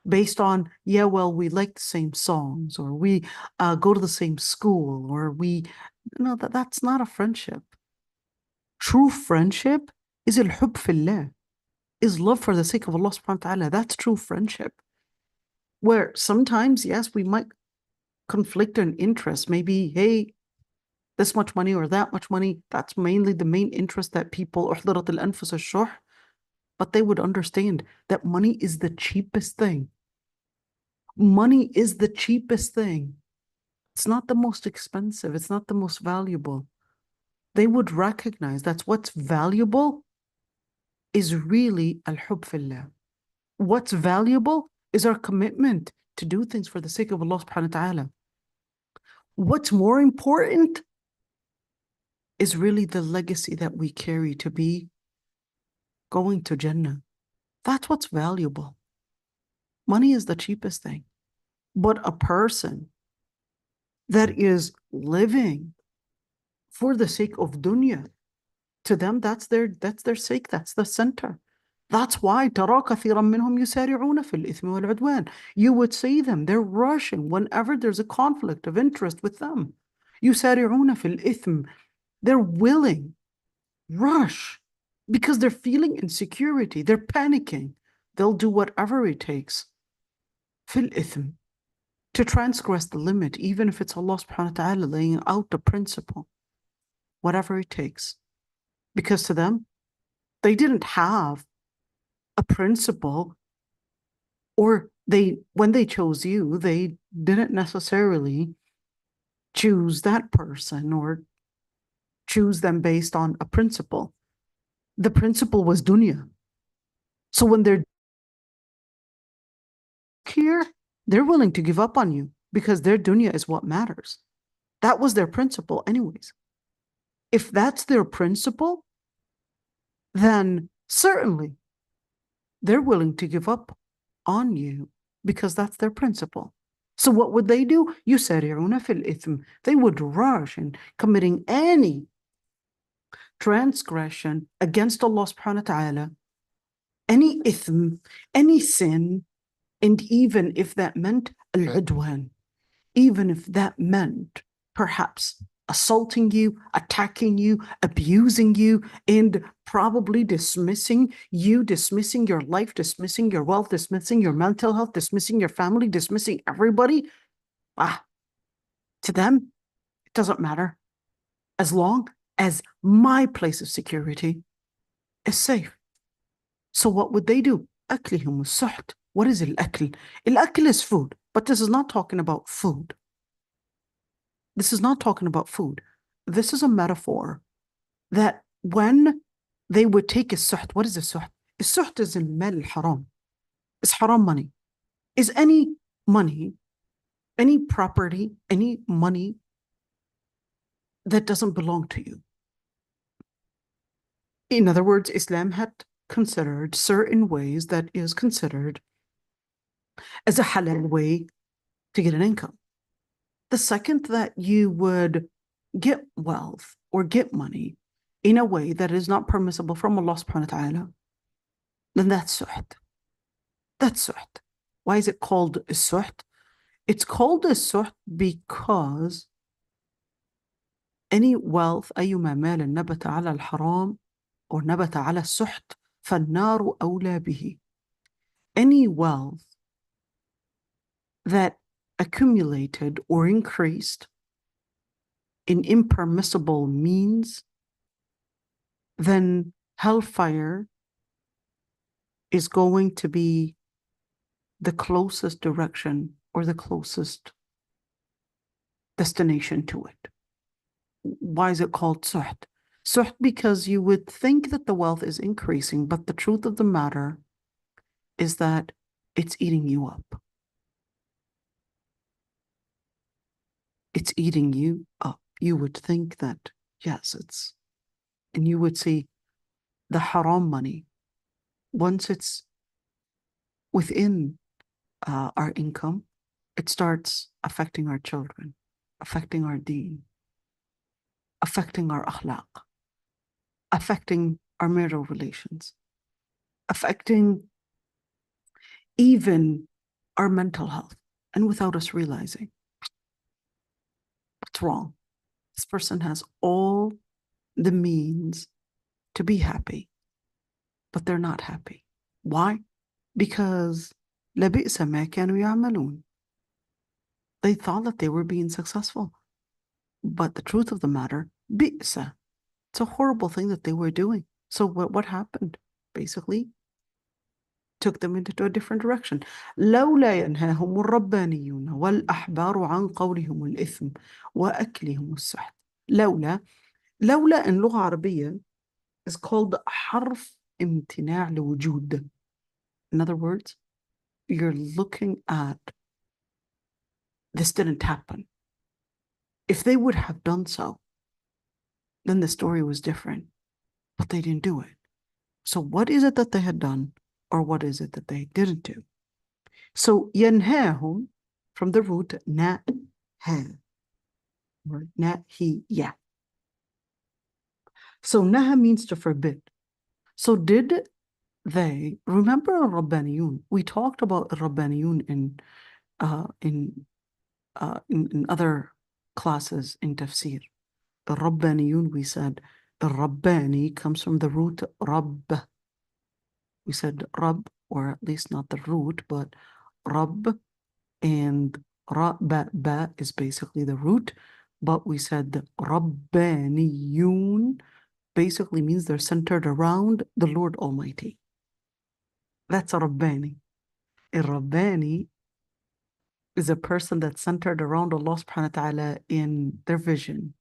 based on, yeah, well, we like the same songs, or we go to the same school, or that's not a friendship. True friendship is al-hub fillah, is love for the sake of Allah subhanahu wa ta'ala. That's true friendship. Where sometimes, yes, we might conflict in interest. Maybe, hey, this much money or that much money. That's mainly the main interest that people, أحضرت الأنفس الشح, but they would understand that money is the cheapest thing. Money is the cheapest thing. It's not the most expensive. It's not the most valuable. They would recognize that's what's valuable is really al-hub fillah. What's valuable is our commitment to do things for the sake of Allah subhanahu wa ta'ala. What's more important is really the legacy that we carry to be going to Jannah. That's what's valuable. Money is the cheapest thing. But a person that is living for the sake of dunya, to them, that's their sake, that's the center. That's why ترى كثيرا منهم يسارعون في الإثم والعدوان. You would see them, they're rushing whenever there's a conflict of interest with them. يسارعون في الإثم. They're willing, rush, because they're feeling insecurity, they're panicking. They'll do whatever it takes في الإثم, to transgress the limit, even if it's Allah subhanahu wa ta'ala laying out the principle, whatever it takes. Because to them, they didn't have a principle, or when they chose you, they didn't necessarily choose that person or choose them based on a principle. The principle was dunya. So when they're here, they're willing to give up on you because their dunya is what matters. That was their principle anyways. If that's their principle, then certainly they're willing to give up on you because that's their principle. So what would they do? يسارعون في الإثم. They would rush in committing any transgression against Allah subhanahu wa ta'ala, any ithm, any sin, and even if that meant al-udwan, even if that meant perhaps assaulting you, attacking you, abusing you, and probably dismissing you, dismissing your life, dismissing your wealth, dismissing your mental health, dismissing your family, dismissing everybody. To them, it doesn't matter. As long as my place of security is safe. So what would they do? أكلهم السحت. What is al-akl? Al-akl is food, but this is not talking about food. This is not talking about food. This is a metaphor that when they would take a suht, what is a suht? A suht is in mal haram. It's haram money. Is any money, any property, any money that doesn't belong to you. In other words, Islam had considered certain ways that is considered as a halal way to get an income. The second that you would get wealth or get money in a way that is not permissible from Allah subhanahu wa ta'ala, then that's suht. That's suht. Why is it called a suht? It's called a suht because any wealth, أيما مال نبت على الحرام or نبت على السحت فالنار أولى به. Any wealth that accumulated or increased in impermissible means, then hellfire is going to be the closest direction or the closest destination to it. Why is it called suht? Suht because you would think that the wealth is increasing, but the truth of the matter is that it's eating you up. It's eating you up. You would think that, yes, and you would see the haram money, once it's within our income, it starts affecting our children, affecting our deen, affecting our akhlaq, affecting our marital relations, affecting even our mental health, and without us realizing. What's wrong? This person has all the means to be happy, but they're not happy. Why? Because لبئس ما كانوا يعملون. They thought that they were being successful. But the truth of the matter, بئس. It's a horrible thing that they were doing. So what happened? Basically, took them into a different direction. لولا ينهاهم الربانيون والأحبار عن قولهم الإثم وأكلهم السحت. لولا in لغة عربية is called حرف امتناع لوجود. In other words, you're looking at this didn't happen. If they would have done so, then the story was different, but they didn't do it. So what is it that they had done, or what is it that they didn't do? So ينهاهم, from the root نهى, or نهي. So naha means to forbid. So did they remember al-Rabbaniyun? We talked about al-Rabbaniyun in other classes in Tafseer. Al-Rabbaniyun, we said al-Rabbani comes from the root Rabb. We said Rabb, or at least not the root, but Rabb, and Ba is basically the root. But we said the Rabbaniyun basically means they're centered around the Lord Almighty. That's a Rabbani. A Rabbani is a person that's centered around Allah subhanahu wa ta'ala in their vision,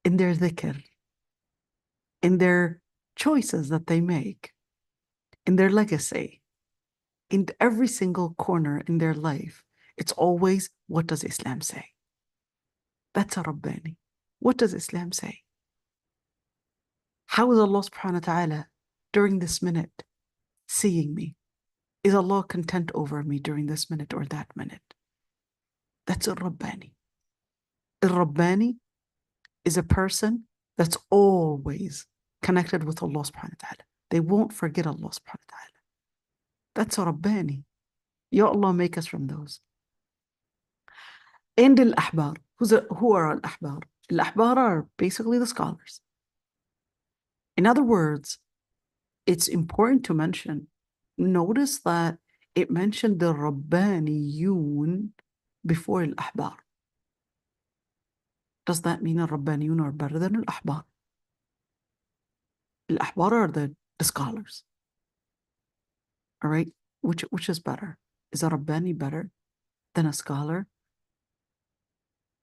in their dhikr, in their choices that they make, in their legacy, in every single corner in their life. It's always, what does Islam say? That's a Rabbani. What does Islam say? How is Allah subhanahu wa ta'ala during this minute seeing me? Is Allah content over me during this minute or that minute? That's a Rabbani. A Rabbani is a person that's always connected with Allah subhanahu wa ta'ala. They won't forget Allah subhanahu wa ta'ala. That's a Rabbani. Ya Allah, make us from those. And al-Ahbar. Who are al-Ahbar? Al-Ahbar are basically the scholars. In other words, it's important to mention, notice that it mentioned the Rabbaniyun before al-Ahbar. Does that mean al-Rabbaniyun are better than al-Ahbar? Al-Ahbar are the scholars. All right? Which is better? Is a Rabbani better than a scholar?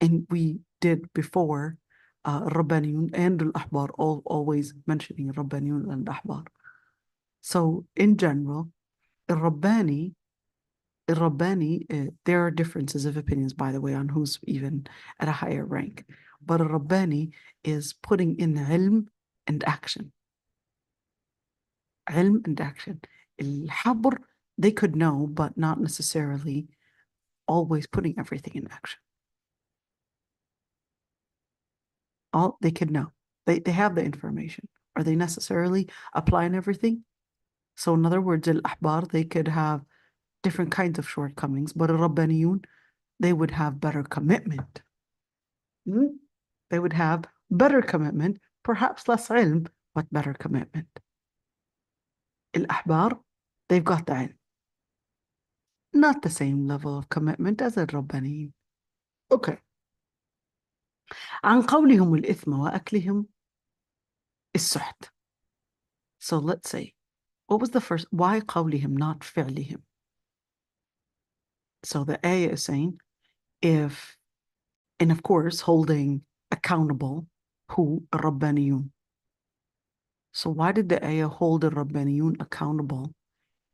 And we did before Rabbaniyun and al-Ahbar, always mentioning Rabbaniyun and al-Ahbar. So in general, al-Rabbani, there are differences of opinions, by the way, on who's even at a higher rank. But al-Rabbani is putting in ilm and action. Ilm and action. Al-Habr, they could know, but not necessarily always putting everything in action. All they could know. They have the information. Are they necessarily applying everything? So in other words, al-Ahbar, they could have different kinds of shortcomings, but al-Rabbaniyun, they would have better commitment. They would have better commitment, perhaps less ilm, but better commitment. Al-Ahbar, they've got the ilm. Not the same level of commitment as al-Rabbaniyun. Okay. عن قولهم الإثم وأكلهم السحت. So let's say, what was the first? Why قولهم, not فعلهم? So the ayah is saying, if, and of course, holding accountable who? Rabbaniyun. So why did the ayah hold the Rabbaniyun accountable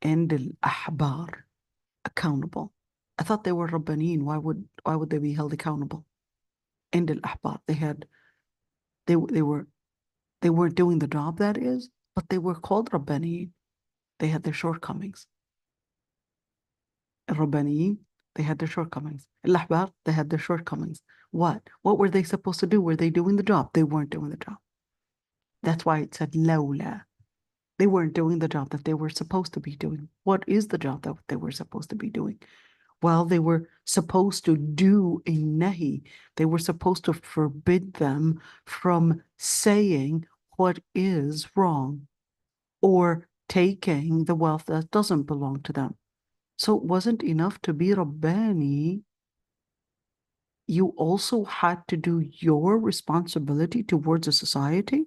and the Ahbar accountable? I thought they were Rabbaniyun. Why would they be held accountable? And the Ahbar, they weren't doing the job, that is, but they were called Rabbaniyun. They had their shortcomings. Al-Rabbaniyin, they had their shortcomings. Al-Ahbar, they had their shortcomings. What were they supposed to do? Were they doing the job? They weren't doing the job. That's why it said lawla. They weren't doing the job that they were supposed to be doing. What is the job that they were supposed to be doing? Well, they were supposed to do a nahi. They were supposed to forbid them from saying what is wrong or taking the wealth that doesn't belong to them. So it wasn't enough to be Rabbani. You also had to do your responsibility towards a society.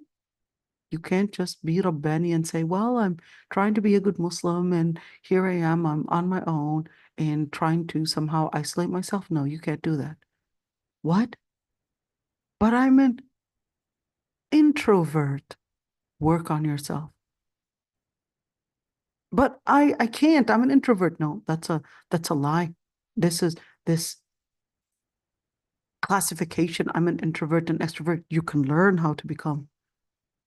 You can't just be Rabbani and say, well, I'm trying to be a good Muslim and here I am, I'm on my own and trying to somehow isolate myself. No, you can't do that. What? But I'm an introvert. Work on yourself. But I can't, I'm an introvert. No, that's a lie. This classification, I'm an introvert and extrovert. You can learn how to become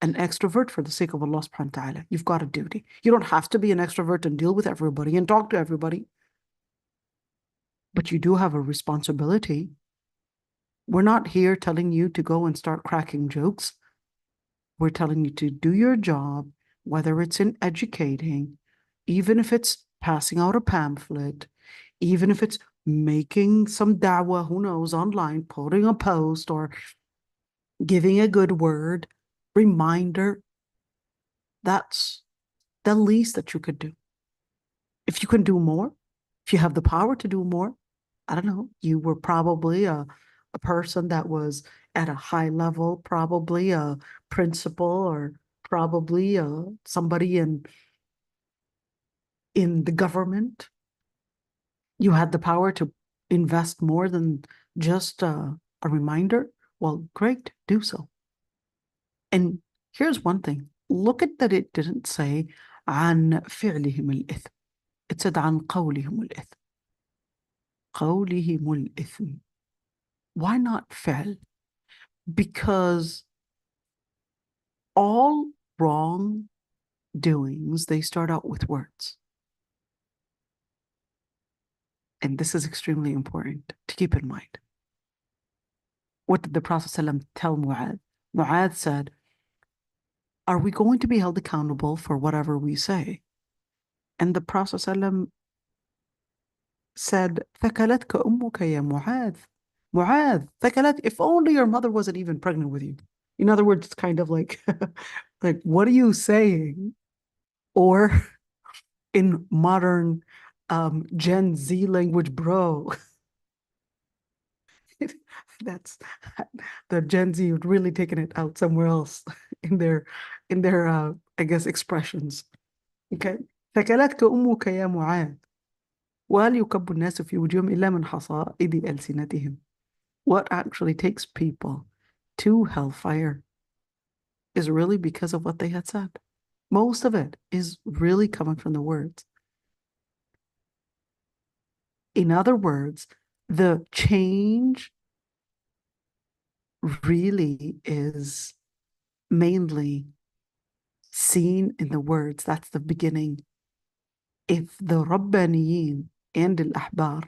an extrovert for the sake of Allah subhanahu wa ta'ala. You've got a duty. You don't have to be an extrovert and deal with everybody and talk to everybody. But you do have a responsibility. We're not here telling you to go and start cracking jokes. We're telling you to do your job, whether it's in educating, even if it's passing out a pamphlet, even if it's making some da'wah, who knows, online, putting a post or giving a good word, reminder. That's the least that you could do. If you can do more, if you have the power to do more, I don't know, you were probably a person that was at a high level, probably a principal or probably somebody in the government. You had the power to invest more than just a reminder. Well, great, do so. And here's one thing. Look at that it didn't say عن فعلهم الإثم. It said عن قولهم الإثم. قولهم الإثم. Why not فعل? Because all wrong doings, they start out with words. And this is extremely important to keep in mind. What did the Prophet ﷺ tell Mu'adh? Mu'adh said, are we going to be held accountable for whatever we say? And the Prophet ﷺ said, ثكلتك أمك يا معاذ. Mu'adh, ثكلت, if only your mother wasn't even pregnant with you. In other words, it's kind of like, like, what are you saying? Or in modern Gen Z language, bro. That's the Gen Z really taking it out somewhere else in their I guess expressions. Okay. ثكلتك أمك يا معاذ وهل يكب الناس في وجوههم إلا من حصائد ألسنتهم. What actually takes people to hellfire is really because of what they had said. Most of it is really coming from the words. In other words, the change really is mainly seen in the words. That's the beginning. If the Rabbaniyin and al-Ahbar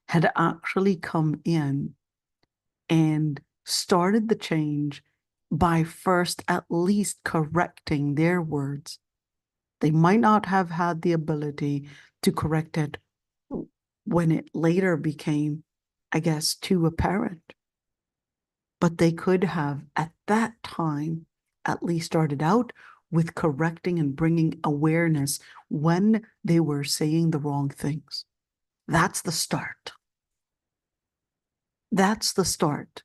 had actually come in and started the change by first at least correcting their words, they might not have had the ability to correct it when it later became, I guess, too apparent. But they could have, at that time, at least started out with correcting and bringing awareness when they were saying the wrong things. That's the start. That's the start.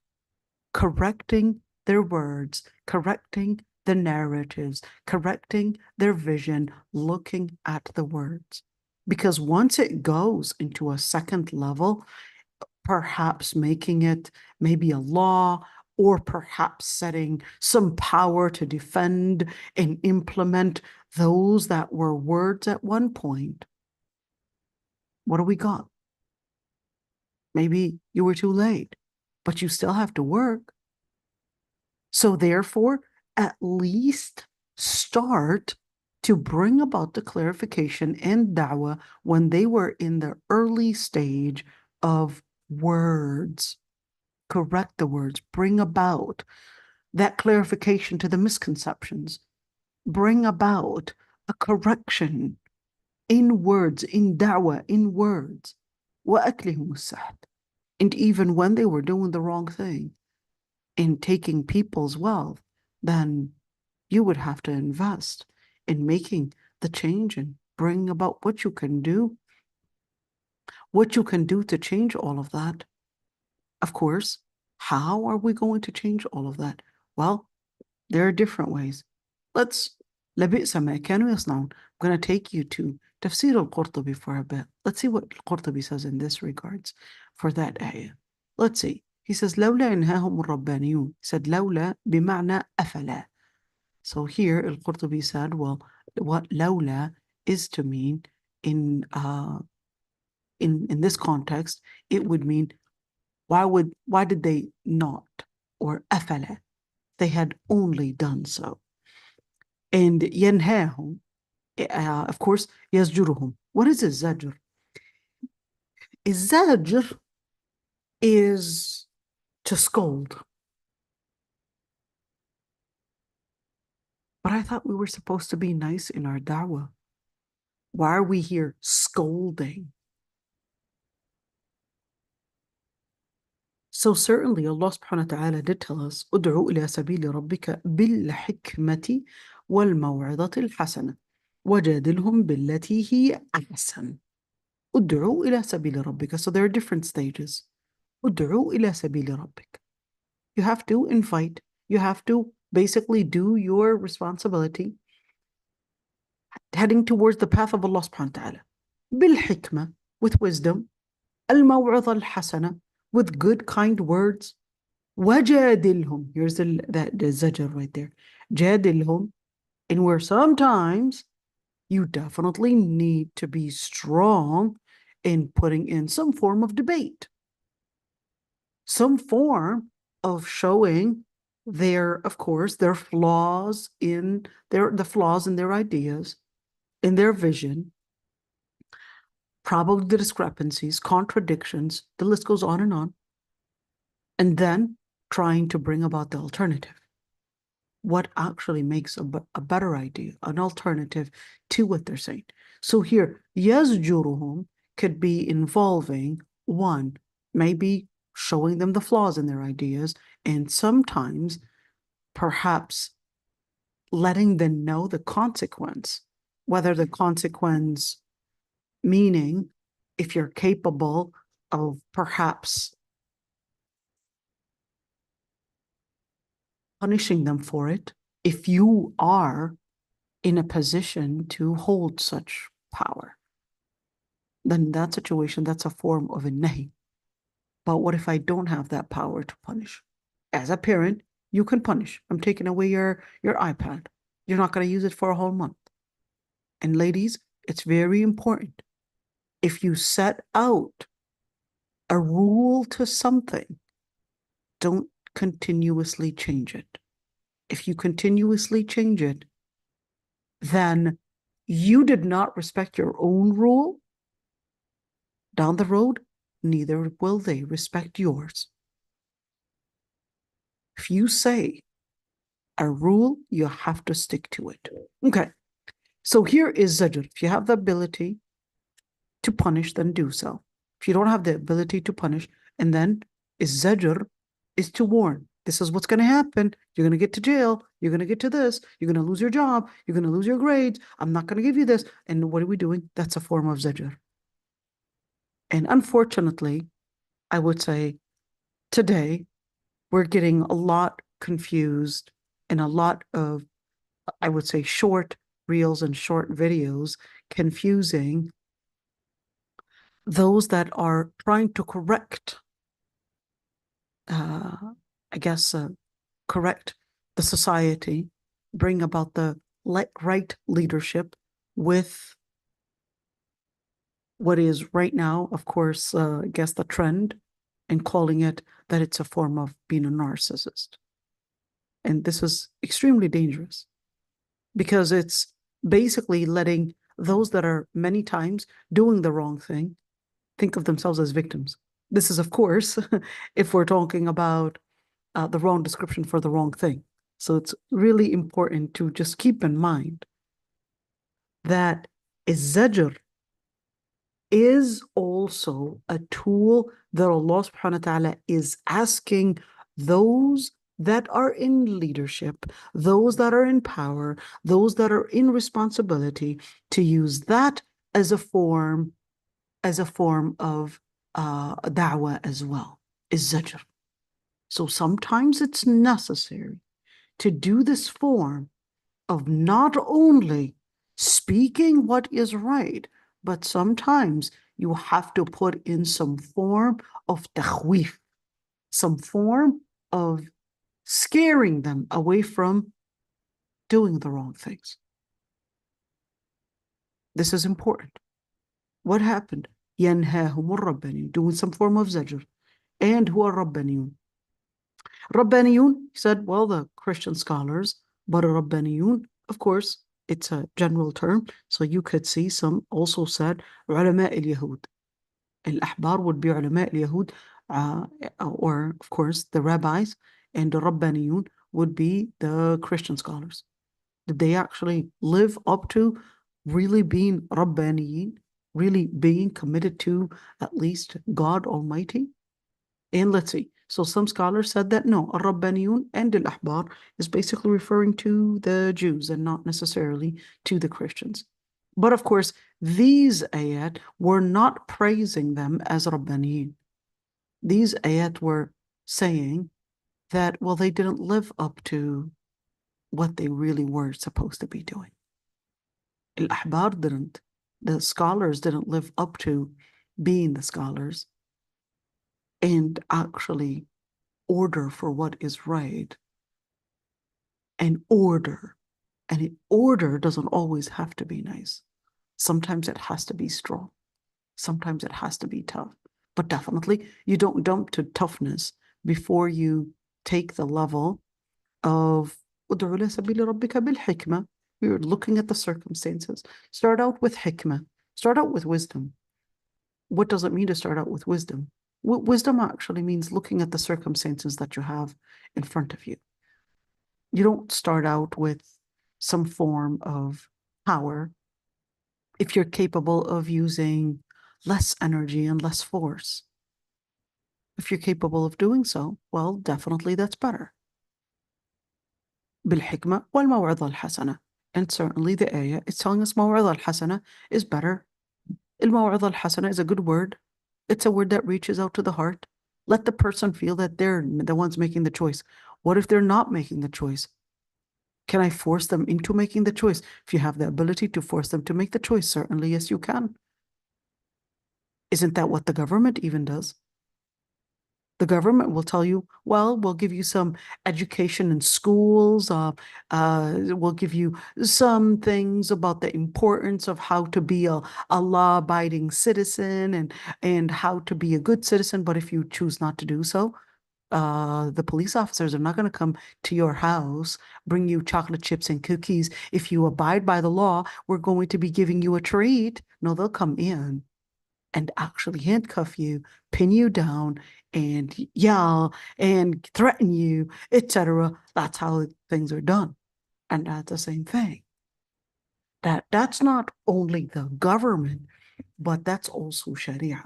Correcting their words, correcting the narratives, correcting their vision, looking at the words. Because once it goes into a second level, perhaps making it maybe a law, or perhaps setting some power to defend and implement those that were words at one point. What do we got? Maybe you were too late, but you still have to work. So therefore, at least start to bring about the clarification and da'wah when they were in the early stage of words. Correct the words, bring about that clarification to the misconceptions, bring about a correction in words, in da'wah, in words. وَأَكْلِهُمُ السَّحْتِ. And even when they were doing the wrong thing, in taking people's wealth, then you would have to invest in making the change and bring about what you can do to change all of that. Of course, how are we going to change all of that? Well, there are different ways. لبئس ما كانوا يصنعون. I'm going to take you to Tafseer al-Qurtubi for a bit. Let's see what al-Qurtubi says in this regards for that ayah. Let's see. He says, لولا ينهاهم الربانيون. He said, لولا بمعنى أفلا. So here, al-Qurtubi said, well, what لولا is to mean in this context, it would mean, Why did they not? Or أفلا, they had only done so. And ينهاهم, of course, يزجرهم. What is الزجر? الزجر is to scold. But I thought we were supposed to be nice in our da'wah. Why are we here scolding? So certainly Allah subhanahu wa ta'ala did tell us, ادعو إلى سبيل ربك بالحكمة والموعظة الحسنة وجادلهم بالتي هي أحسن. ادعو إلى سبيل ربك. So there are different stages. ادعو إلى سبيل ربك. You have to invite. You have to basically do your responsibility heading towards the path of Allah subhanahu wa ta'ala. بالحكمة, with wisdom. الموعظة الحسنة, with good, kind words. وجادلهم, here's the zajr right there. جادلهم, and where sometimes you definitely need to be strong in putting in some form of debate, some form of showing of course, their flaws in the flaws in their ideas, in their vision, probably the discrepancies, contradictions, the list goes on, and then trying to bring about the alternative. What actually makes a better idea, an alternative to what they're saying. So here, yazjuruhum could be involving, one, maybe showing them the flaws in their ideas, and sometimes perhaps letting them know the consequence, whether the consequence meaning if you're capable of perhaps punishing them for it, if you are in a position to hold such power, then in that situation, that's a form of a nahi. But what if I don't have that power to punish? As a parent, you can punish. I'm taking away your iPad. You're not going to use it for a whole month. And ladies, it's very important. If you set out a rule to something, don't continuously change it. If you continuously change it, then you did not respect your own rule. Down the road, neither will they respect yours. If you say a rule, you have to stick to it. Okay, so here is zajr. If you have the ability to punish, then do so. If you don't have the ability to punish, and then is zajr is to warn. This is what's going to happen. You're going to get to jail. You're going to get to this. You're going to lose your job. You're going to lose your grades. I'm not going to give you this. And what are we doing? That's a form of zajr. And unfortunately, I would say today, we're getting a lot confused and a lot of, I would say, short reels and short videos confusing those that are trying to correct, correct the society, bring about the right leadership with what is right now, of course, the trend, and calling it that it's a form of being a narcissist. And this is extremely dangerous because it's basically letting those that are many times doing the wrong thing think of themselves as victims. This is, of course, if we're talking about the wrong description for the wrong thing. So it's really important to just keep in mind that zajr is also a tool that Allah subhanahu wa ta'ala is asking those that are in leadership, those that are in power, those that are in responsibility, to use that as a form of da'wah as well, is zajr. So sometimes it's necessary to do this form of not only speaking what is right, but sometimes you have to put in some form of takhweef, some form of scaring them away from doing the wrong things. This is important. What happened? ينهاهم الرباني, doing some form of zajr. And who are Rabbaniyun? Rabbaniyun, he said, well, the Christian scholars, but a Rabbaniyun, of course, it's a general term. So you could see some also said ulama al-Yahud. Al-Ahbar would be ulama al-Yahud, or of course the rabbis, and the Rabbaniyun would be the Christian scholars. Did they actually live up to really being Rabbaniyin, really being committed to at least God Almighty? And let's see. So some scholars said that no, al-Rabbaniyun and al-Ahbar is basically referring to the Jews and not necessarily to the Christians. But of course, these ayat were not praising them as Rabbaniyin. These ayat were saying that, well, they didn't live up to what they really were supposed to be doing. Al-Ahbar didn't. The scholars didn't live up to being the scholars and actually order for what is right and order. And order doesn't always have to be nice. Sometimes it has to be strong. Sometimes it has to be tough. But definitely, you don't jump to toughness before you take the level of ادعو إلى سبيل ربك بالحكمة. You're looking at the circumstances. Start out with hikmah. Start out with wisdom. What does it mean to start out with wisdom? Wisdom actually means looking at the circumstances that you have in front of you. You don't start out with some form of power if you're capable of using less energy and less force. If you're capable of doing so, well, definitely that's better. بالحكمة والموعظة الحسنة. And certainly the ayah is telling us موعظة الحسنة is better. الموعظة الحسنة is a good word. It's a word that reaches out to the heart. Let the person feel that they're the ones making the choice. What if they're not making the choice? Can I force them into making the choice? If you have the ability to force them to make the choice, certainly, yes, you can. Isn't that what the government even does? The government will tell you, well, we'll give you some education in schools. We'll give you some things about the importance of how to be a law-abiding citizen and how to be a good citizen. But if you choose not to do so, the police officers are not going to come to your house, bring you chocolate chips and cookies. If you abide by the law, we're going to be giving you a treat. No, they'll come in and actually handcuff you, pin you down, and yell and threaten you, etc. That's how things are done. And that's the same thing. That's not only the government, but that's also Sharia.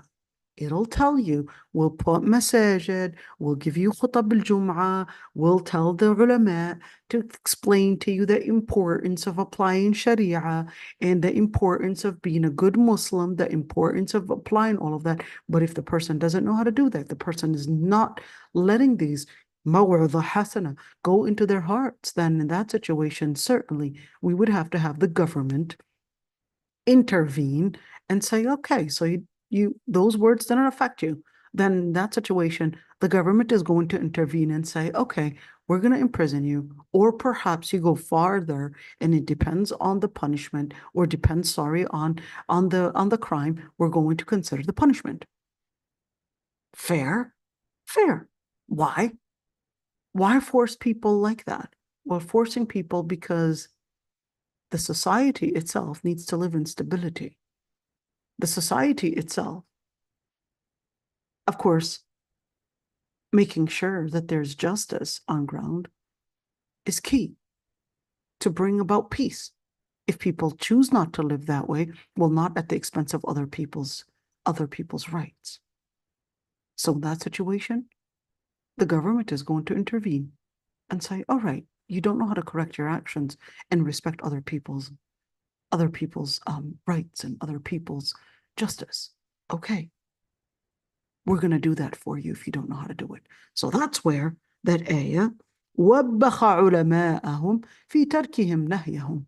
It'll tell you, we'll put masajid, we'll give you khutab al-jum'ah, we'll tell the ulama to explain to you the importance of applying Sharia and the importance of being a good Muslim, the importance of applying all of that. But if the person doesn't know how to do that, the person is not letting these maw'idha hasana go into their hearts, then in that situation, certainly we would have to have the government intervene and say, okay, so you those words didn't affect you. Then in that situation, the government is going to intervene and say, okay, we're going to imprison you, or perhaps you go farther, and it depends on the punishment, or depends, sorry, on the crime. We're going to consider the punishment. Fair? Fair. Why? Why force people like that? Well, forcing people because the society itself needs to live in stability. The society itself, of course, making sure that there's justice on ground is key to bring about peace. If people choose not to live that way, well, not at the expense of other people's rights. So in that situation, the government is going to intervene and say, all right, you don't know how to correct your actions and respect other people's rights and other people's justice. Okay, we're going to do that for you if you don't know how to do it. So that's where that ayah, وَبَّخَ عُلَمَاءَهُمْ فِي تَرْكِهِمْ نَهْيَهُمْ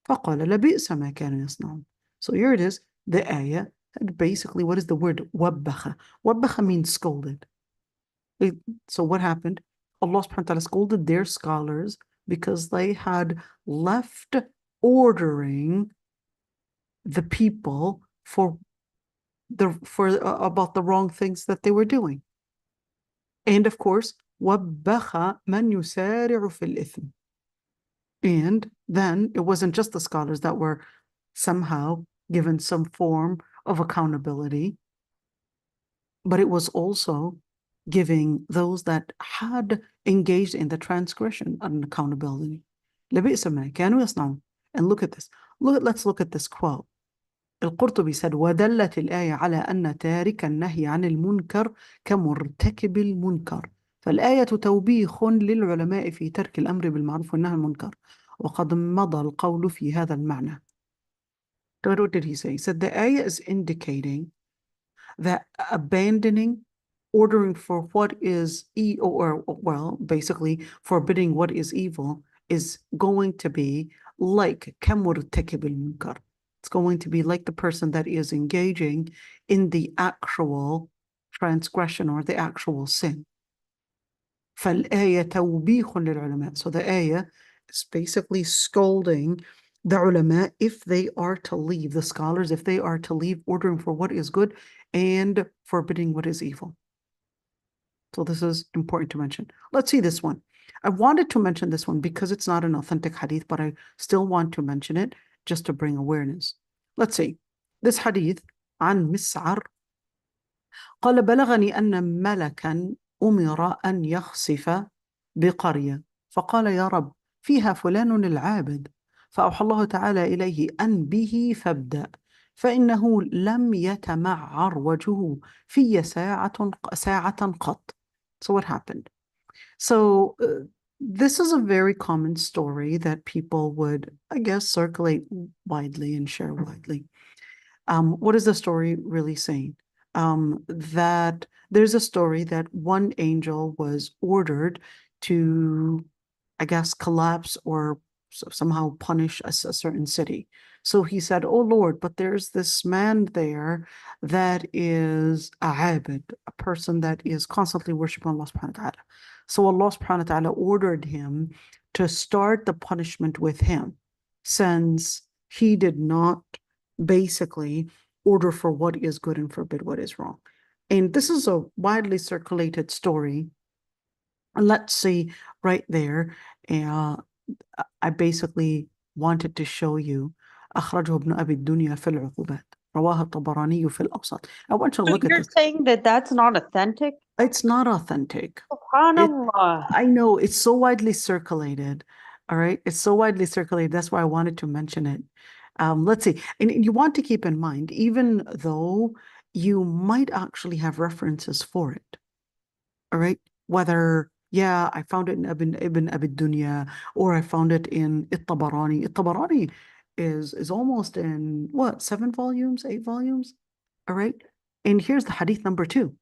فَقَالَ لَبِئْسَ مَا كَانُوا يَصْنَعُونَ. So here it is, the ayah, and basically what is the word وَبَّخَ? وَبَّخَ means scolded. So what happened? Allah subhanahu wa ta'ala scolded their scholars because they had left ordering the people about the wrong things that they were doing. And of course, وَبَّخَ مَنْ يُسَارِعُ فِي الْإِثْمِ. And then it wasn't just the scholars that were somehow given some form of accountability, but it was also giving those that had engaged in the transgression an accountability. لبئس ما كانوا يصنعون. And look at this. Let's look at this quote. القرطبي said ودلت الآية على أن تارك النهي عن المنكر كمرتكب المنكر. فالآية توبيخ للعلماء في ترك الأمر بالمعروف والنهي عن المنكر وقد مضى القول في هذا المعنى. What did he say? He said the ayah is indicating that abandoning, ordering for what is basically forbidding what is evil is going to be like كمرتكب المنكر. It's going to be like the person that is engaging in the actual transgression or the actual sin. فالآية توبيخ للعلماء. So the ayah is basically scolding the ulama if they are to leave, the scholars, if they are to leave ordering for what is good and forbidding what is evil. So this is important to mention. Let's see this one. I wanted to mention this one because it's not an authentic hadith, but I still want to mention it just to bring awareness. Let's see. This hadith عن مسعر قال بلغني أن ملكا أمر أن يخسف بقرية فقال يا رب فيها فلان العابد فأوحى الله تعالى إليه أن به فابدأ فإنه لم يتمعر وجهه في ساعة قط. So what happened? So this is a very common story that people would, I guess, circulate widely and share widely. What is the story really saying? That there's a story that one angel was ordered to, I guess, collapse or somehow punish a certain city. So he said, oh Lord, but there's this man there that is a abid, a person that is constantly worshiping Allah subhanahu wa ta'ala. So Allah subhanahu wa ta'ala ordered him to start the punishment with him, since he did not basically order for what is good and forbid what is wrong. And this is a widely circulated story. Let's see right there. I basically wanted to show you أخرجه ابن أبي الدنيا في العقوبات رواه الطبراني في الأوسط. I want you to look at this. You're saying that that's not authentic? It's not authentic. SubhanAllah. I know, it's so widely circulated. All right, it's so widely circulated. That's why I wanted to mention it. Let's see. And you want to keep in mind, even though you might actually have references for it. All right, whether I found it in Ibn Abi Dunya, or I found it in al-Tabarani. Al-Tabarani is almost in what, 7 volumes, 8 volumes? All right, and here's the hadith number 2.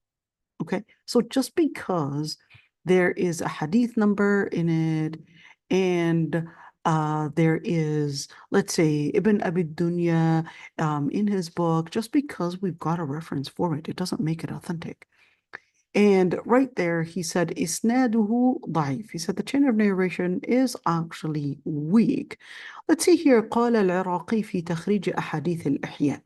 Okay, so just because there is a hadith number in it, and there is, let's say, Ibn Abi Dunya in his book, just because we've got a reference for it, it doesn't make it authentic. And right there, he said, Isnaduhu ضعيف. He said the chain of narration is actually weak. Let's see here. قال العراقي في تخريج أحاديث الإحياء.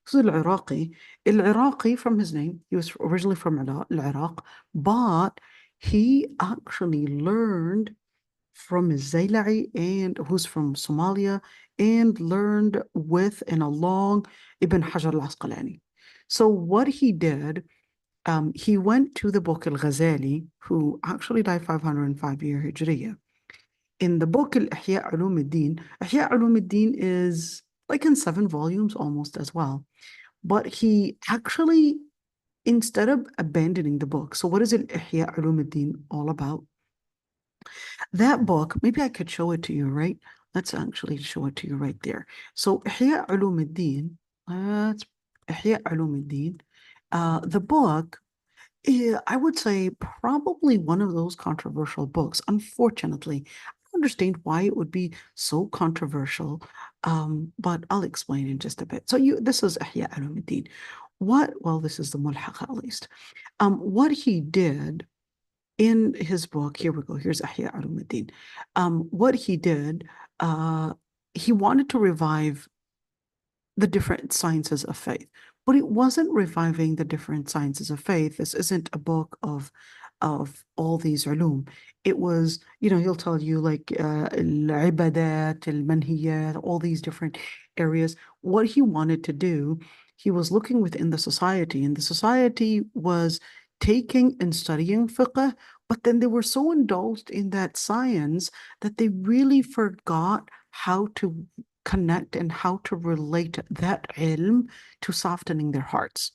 So العراقي from his name, he was originally from Iraq, but he actually learned from Zayla'i, and who's from Somalia, and learned with and along Ibn Hajar al-Asqalani. So what he did, he went to the book al-Ghazali, who actually died 505 year Hijriya. In the book al-Ihya Ulum al-Din, Ihya Ulum al-Din is like in 7 volumes almost as well. But he actually, instead of abandoning the book, so what is al-Ihya Ulum al-Din all about? That book, maybe I could show it to you, right? Let's actually show it to you right there. So Ihya Ulum al-Din, Ihya Ulum al-Din, the book, I would say probably one of those controversial books. Unfortunately, I understand why it would be so controversial, but I'll explain in just a bit. So this is Ihya Ulum al-Din. This is the Mulhaq at least. What he did in his book, here we go, here's Ihya Ulum al-Din. What he did, he wanted to revive the different sciences of faith, but it wasn't reviving the different sciences of faith. This isn't a book of of all these علوم. It was, he'll tell you like العبادات, المنهيات, all these different areas. What he wanted to do, he was looking within the society, and the society was taking and studying fiqh, but then they were so indulged in that science that they really forgot how to connect and how to relate that ilm to softening their hearts.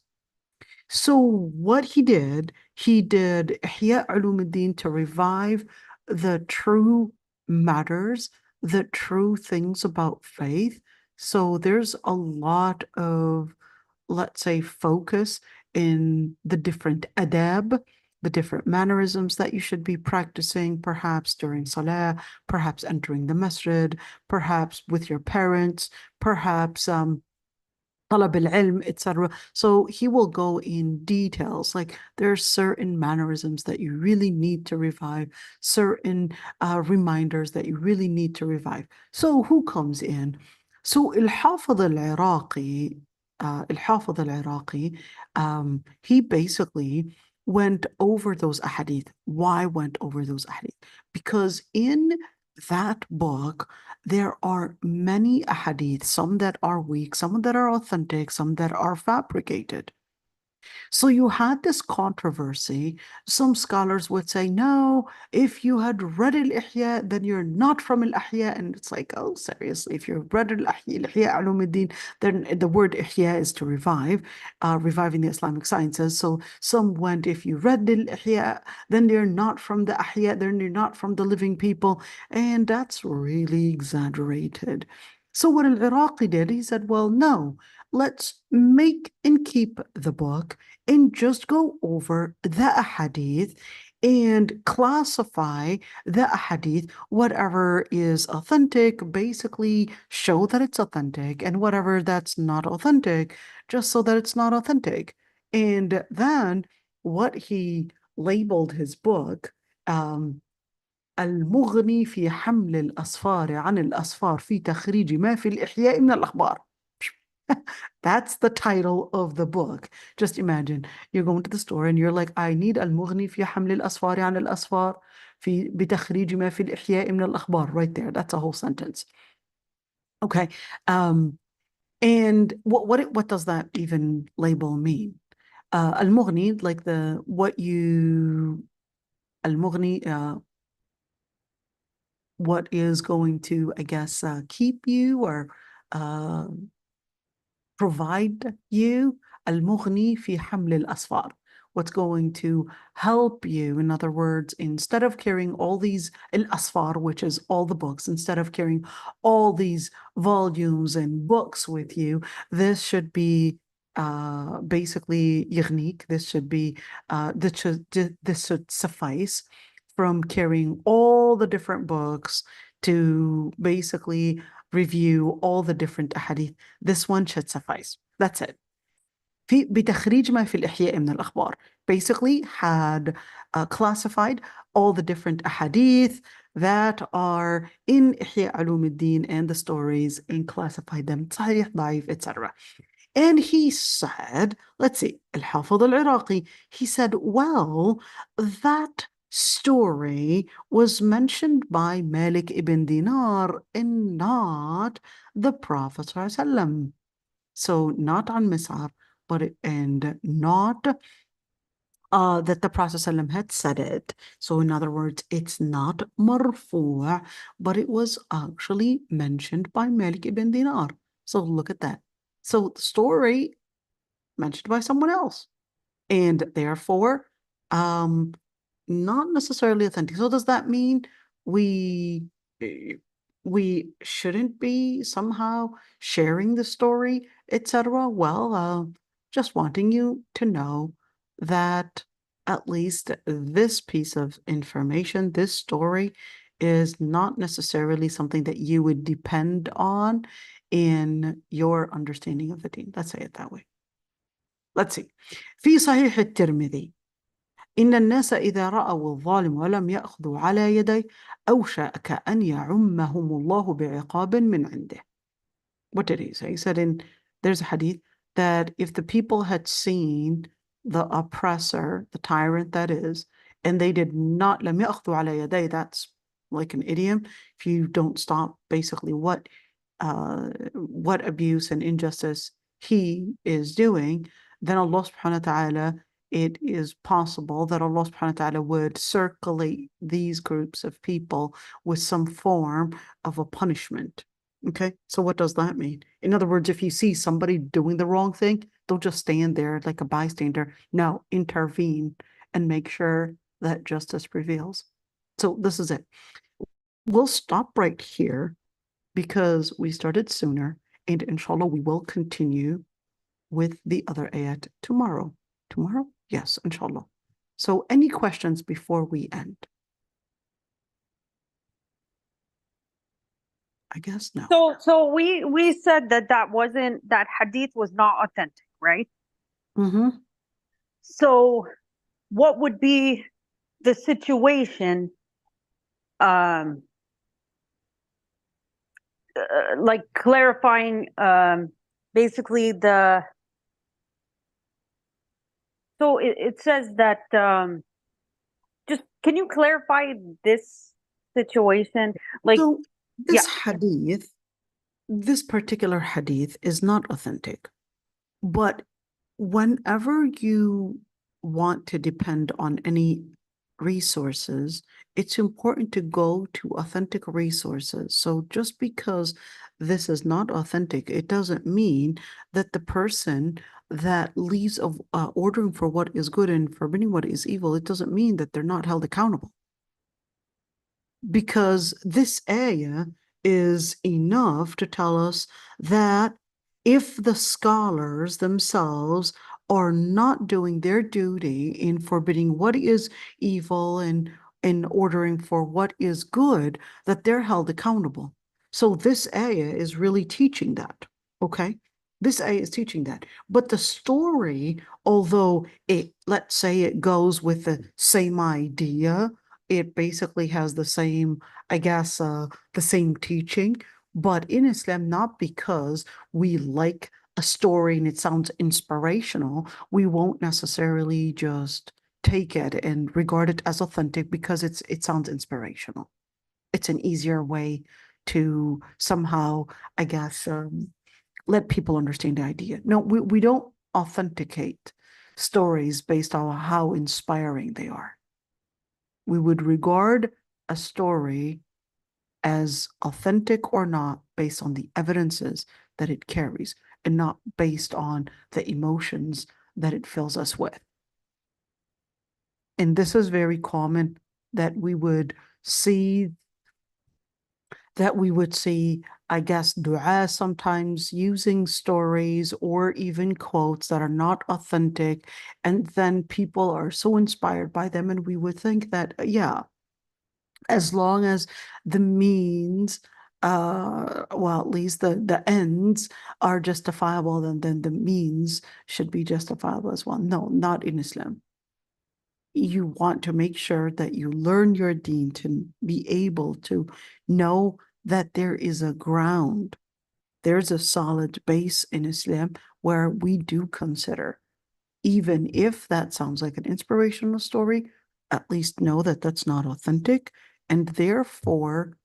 So what he did Ihya Ulumuddin to revive the true matters, the true things about faith. So there's a lot of, let's say, focus in the different adab, the different mannerisms that you should be practicing, perhaps during salah, perhaps entering the masjid, perhaps with your parents, perhaps طلب العلم, etc. So he will go in details, like there are certain mannerisms that you really need to revive, certain reminders that you really need to revive. So who comes in? So الحافظ العراقي, he basically went over those ahadith. Why went over those ahadith? Because in that book, there are many ahadith, some that are weak, some that are authentic, some that are fabricated. So you had this controversy. Some scholars would say, no, if you had read al-Ihya, then you're not from al-Ihya. And it's like, oh, seriously, if you've read al-Ihya Ulumuddin, then the word Ihya is to revive, reviving the Islamic sciences. So some went, if you read al-Ihya, then you're not from the Ahya, then you're not from the living people. And that's really exaggerated. So what al-Iraqi did, he said, well, no, let's make and keep the book and just go over the ahadith and classify the ahadith. Whatever is authentic, basically show that it's authentic, and whatever that's not authentic, just so that it's not authentic. And then what he labeled his book, المغني في حمل الأسفار عن الأسفار في تخريج ما في الإحياء من الأخبار. That's the title of the book. Just imagine you're going to the store and you're like, I need المغني في حمل الأسفار عن الأسفار في بتخريج ما في الإحياء من الأخبار. Right there. That's a whole sentence. Okay. And what does that even label mean? المغني, like المغني, what is going to, I guess, keep you or provide you. المغني في حمل الأسفار. What's going to help you? In other words, instead of carrying all these al-asfar, which is all the books, instead of carrying all these volumes and books with you, this should be basically يغنيك. This should suffice from carrying all the different books to basically review all the different ahadith. This one should suffice. That's it. بتخريج ما في الإحياء من الأخبار. Basically had classified all the different ahadith that are in إحياء علوم الدين and the stories and classified them صحيح ضعيف, etc. And he said, let's see, الحافظ العراقي, he said, well, that story was mentioned by Malik ibn Dinar and not the Prophet ﷺ. So not on Mus'ab, and not that the Prophet ﷺ had said it. So in other words, it's not marfu', but it was actually mentioned by Malik ibn Dinar. So look at that. So the story mentioned by someone else, and therefore not necessarily authentic. So does that mean we shouldn't be somehow sharing the story, etc.? Well, just wanting you to know that at least this piece of information, this story, is not necessarily something that you would depend on in your understanding of the deen. Let's say it that way. Let's see. في صحيح الترمذي إن الناس إذا رأوا الظالم ولم يأخذوا على يديه أوشك أن يعمهم الله بعقاب من عنده. What did he say? He said there's a hadith that if the people had seen the oppressor, the tyrant that is, and they did not, لم يأخذوا على يدي, that's like an idiom. If you don't stop basically what abuse and injustice he is doing, then Allah subhanahu wa ta'ala, it is possible that Allah subhanahu wa ta'ala would circulate these groups of people with some form of a punishment. Okay, so what does that mean? In other words, if you see somebody doing the wrong thing, don't just stand there like a bystander. No, intervene and make sure that justice prevails. So this is it. We'll stop right here because we started sooner, and inshallah we will continue with the other ayat tomorrow. Tomorrow? Yes, inshallah. So any questions before we end? I guess no. So we said that hadith was not authentic, right? Mm-hmm. So what would be the situation, like clarifying basically so it says that just can you clarify this situation? Like, so this hadith, this particular hadith is not authentic, but whenever you want to depend on any resources, it's important to go to authentic resources. So just because this is not authentic, it doesn't mean that the person that leaves of ordering for what is good and forbidding what is evil, it doesn't mean that they're not held accountable. Because this ayah is enough to tell us that if the scholars themselves are not doing their duty in forbidding what is evil and in ordering for what is good, that they're held accountable. So this ayah is really teaching that, okay? This ayah is teaching that. But the story, although it, let's say it goes with the same idea, it basically has the same, I guess, the same teaching, but in Islam, not because we like a story and it sounds inspirational, we won't necessarily just take it and regard it as authentic because it sounds inspirational. It's an easier way to somehow, I guess, let people understand the idea. No, we don't authenticate stories based on how inspiring they are. We would regard a story as authentic or not based on the evidences that it carries and not based on the emotions that it fills us with. And this is very common that we would see, I guess, dua sometimes using stories or even quotes that are not authentic. And then people are so inspired by them. And we would think that, yeah, as long as the means, well, at least the ends are justifiable, then the means should be justifiable as well. No, not in Islam. You want to make sure that you learn your deen to be able to know that there is a ground, there's a solid base in Islam where we do consider, even if that sounds like an inspirational story, at least know that that's not authentic. And therefore,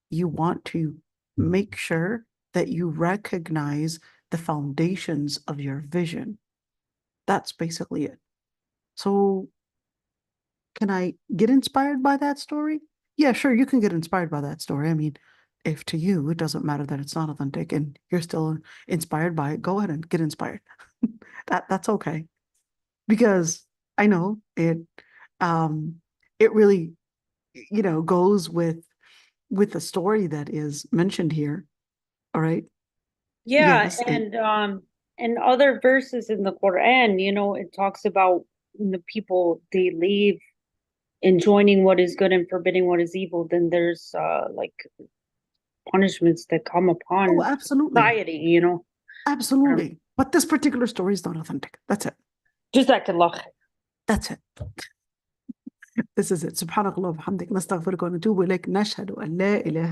you want to make sure that you recognize the foundations of your vision. That's basically it. So, can I get inspired by that story? Yeah, sure, you can get inspired by that story. I mean, if to you it doesn't matter that it's not authentic and you're still inspired by it, go ahead and get inspired. That's okay. Because I know it really, goes with the story that is mentioned here. All right. yeah, Yes. and other verses in the Quran, it talks about the people, they leave enjoining what is good and forbidding what is evil, then there's like punishments that come upon absolutely. society, Absolutely. But this particular story is not authentic. That's it. Jazakallah. That's it. This is it. سبحانك اللهم وبحمدك نستغفرك ونتوب إليك نشهد أن لا إله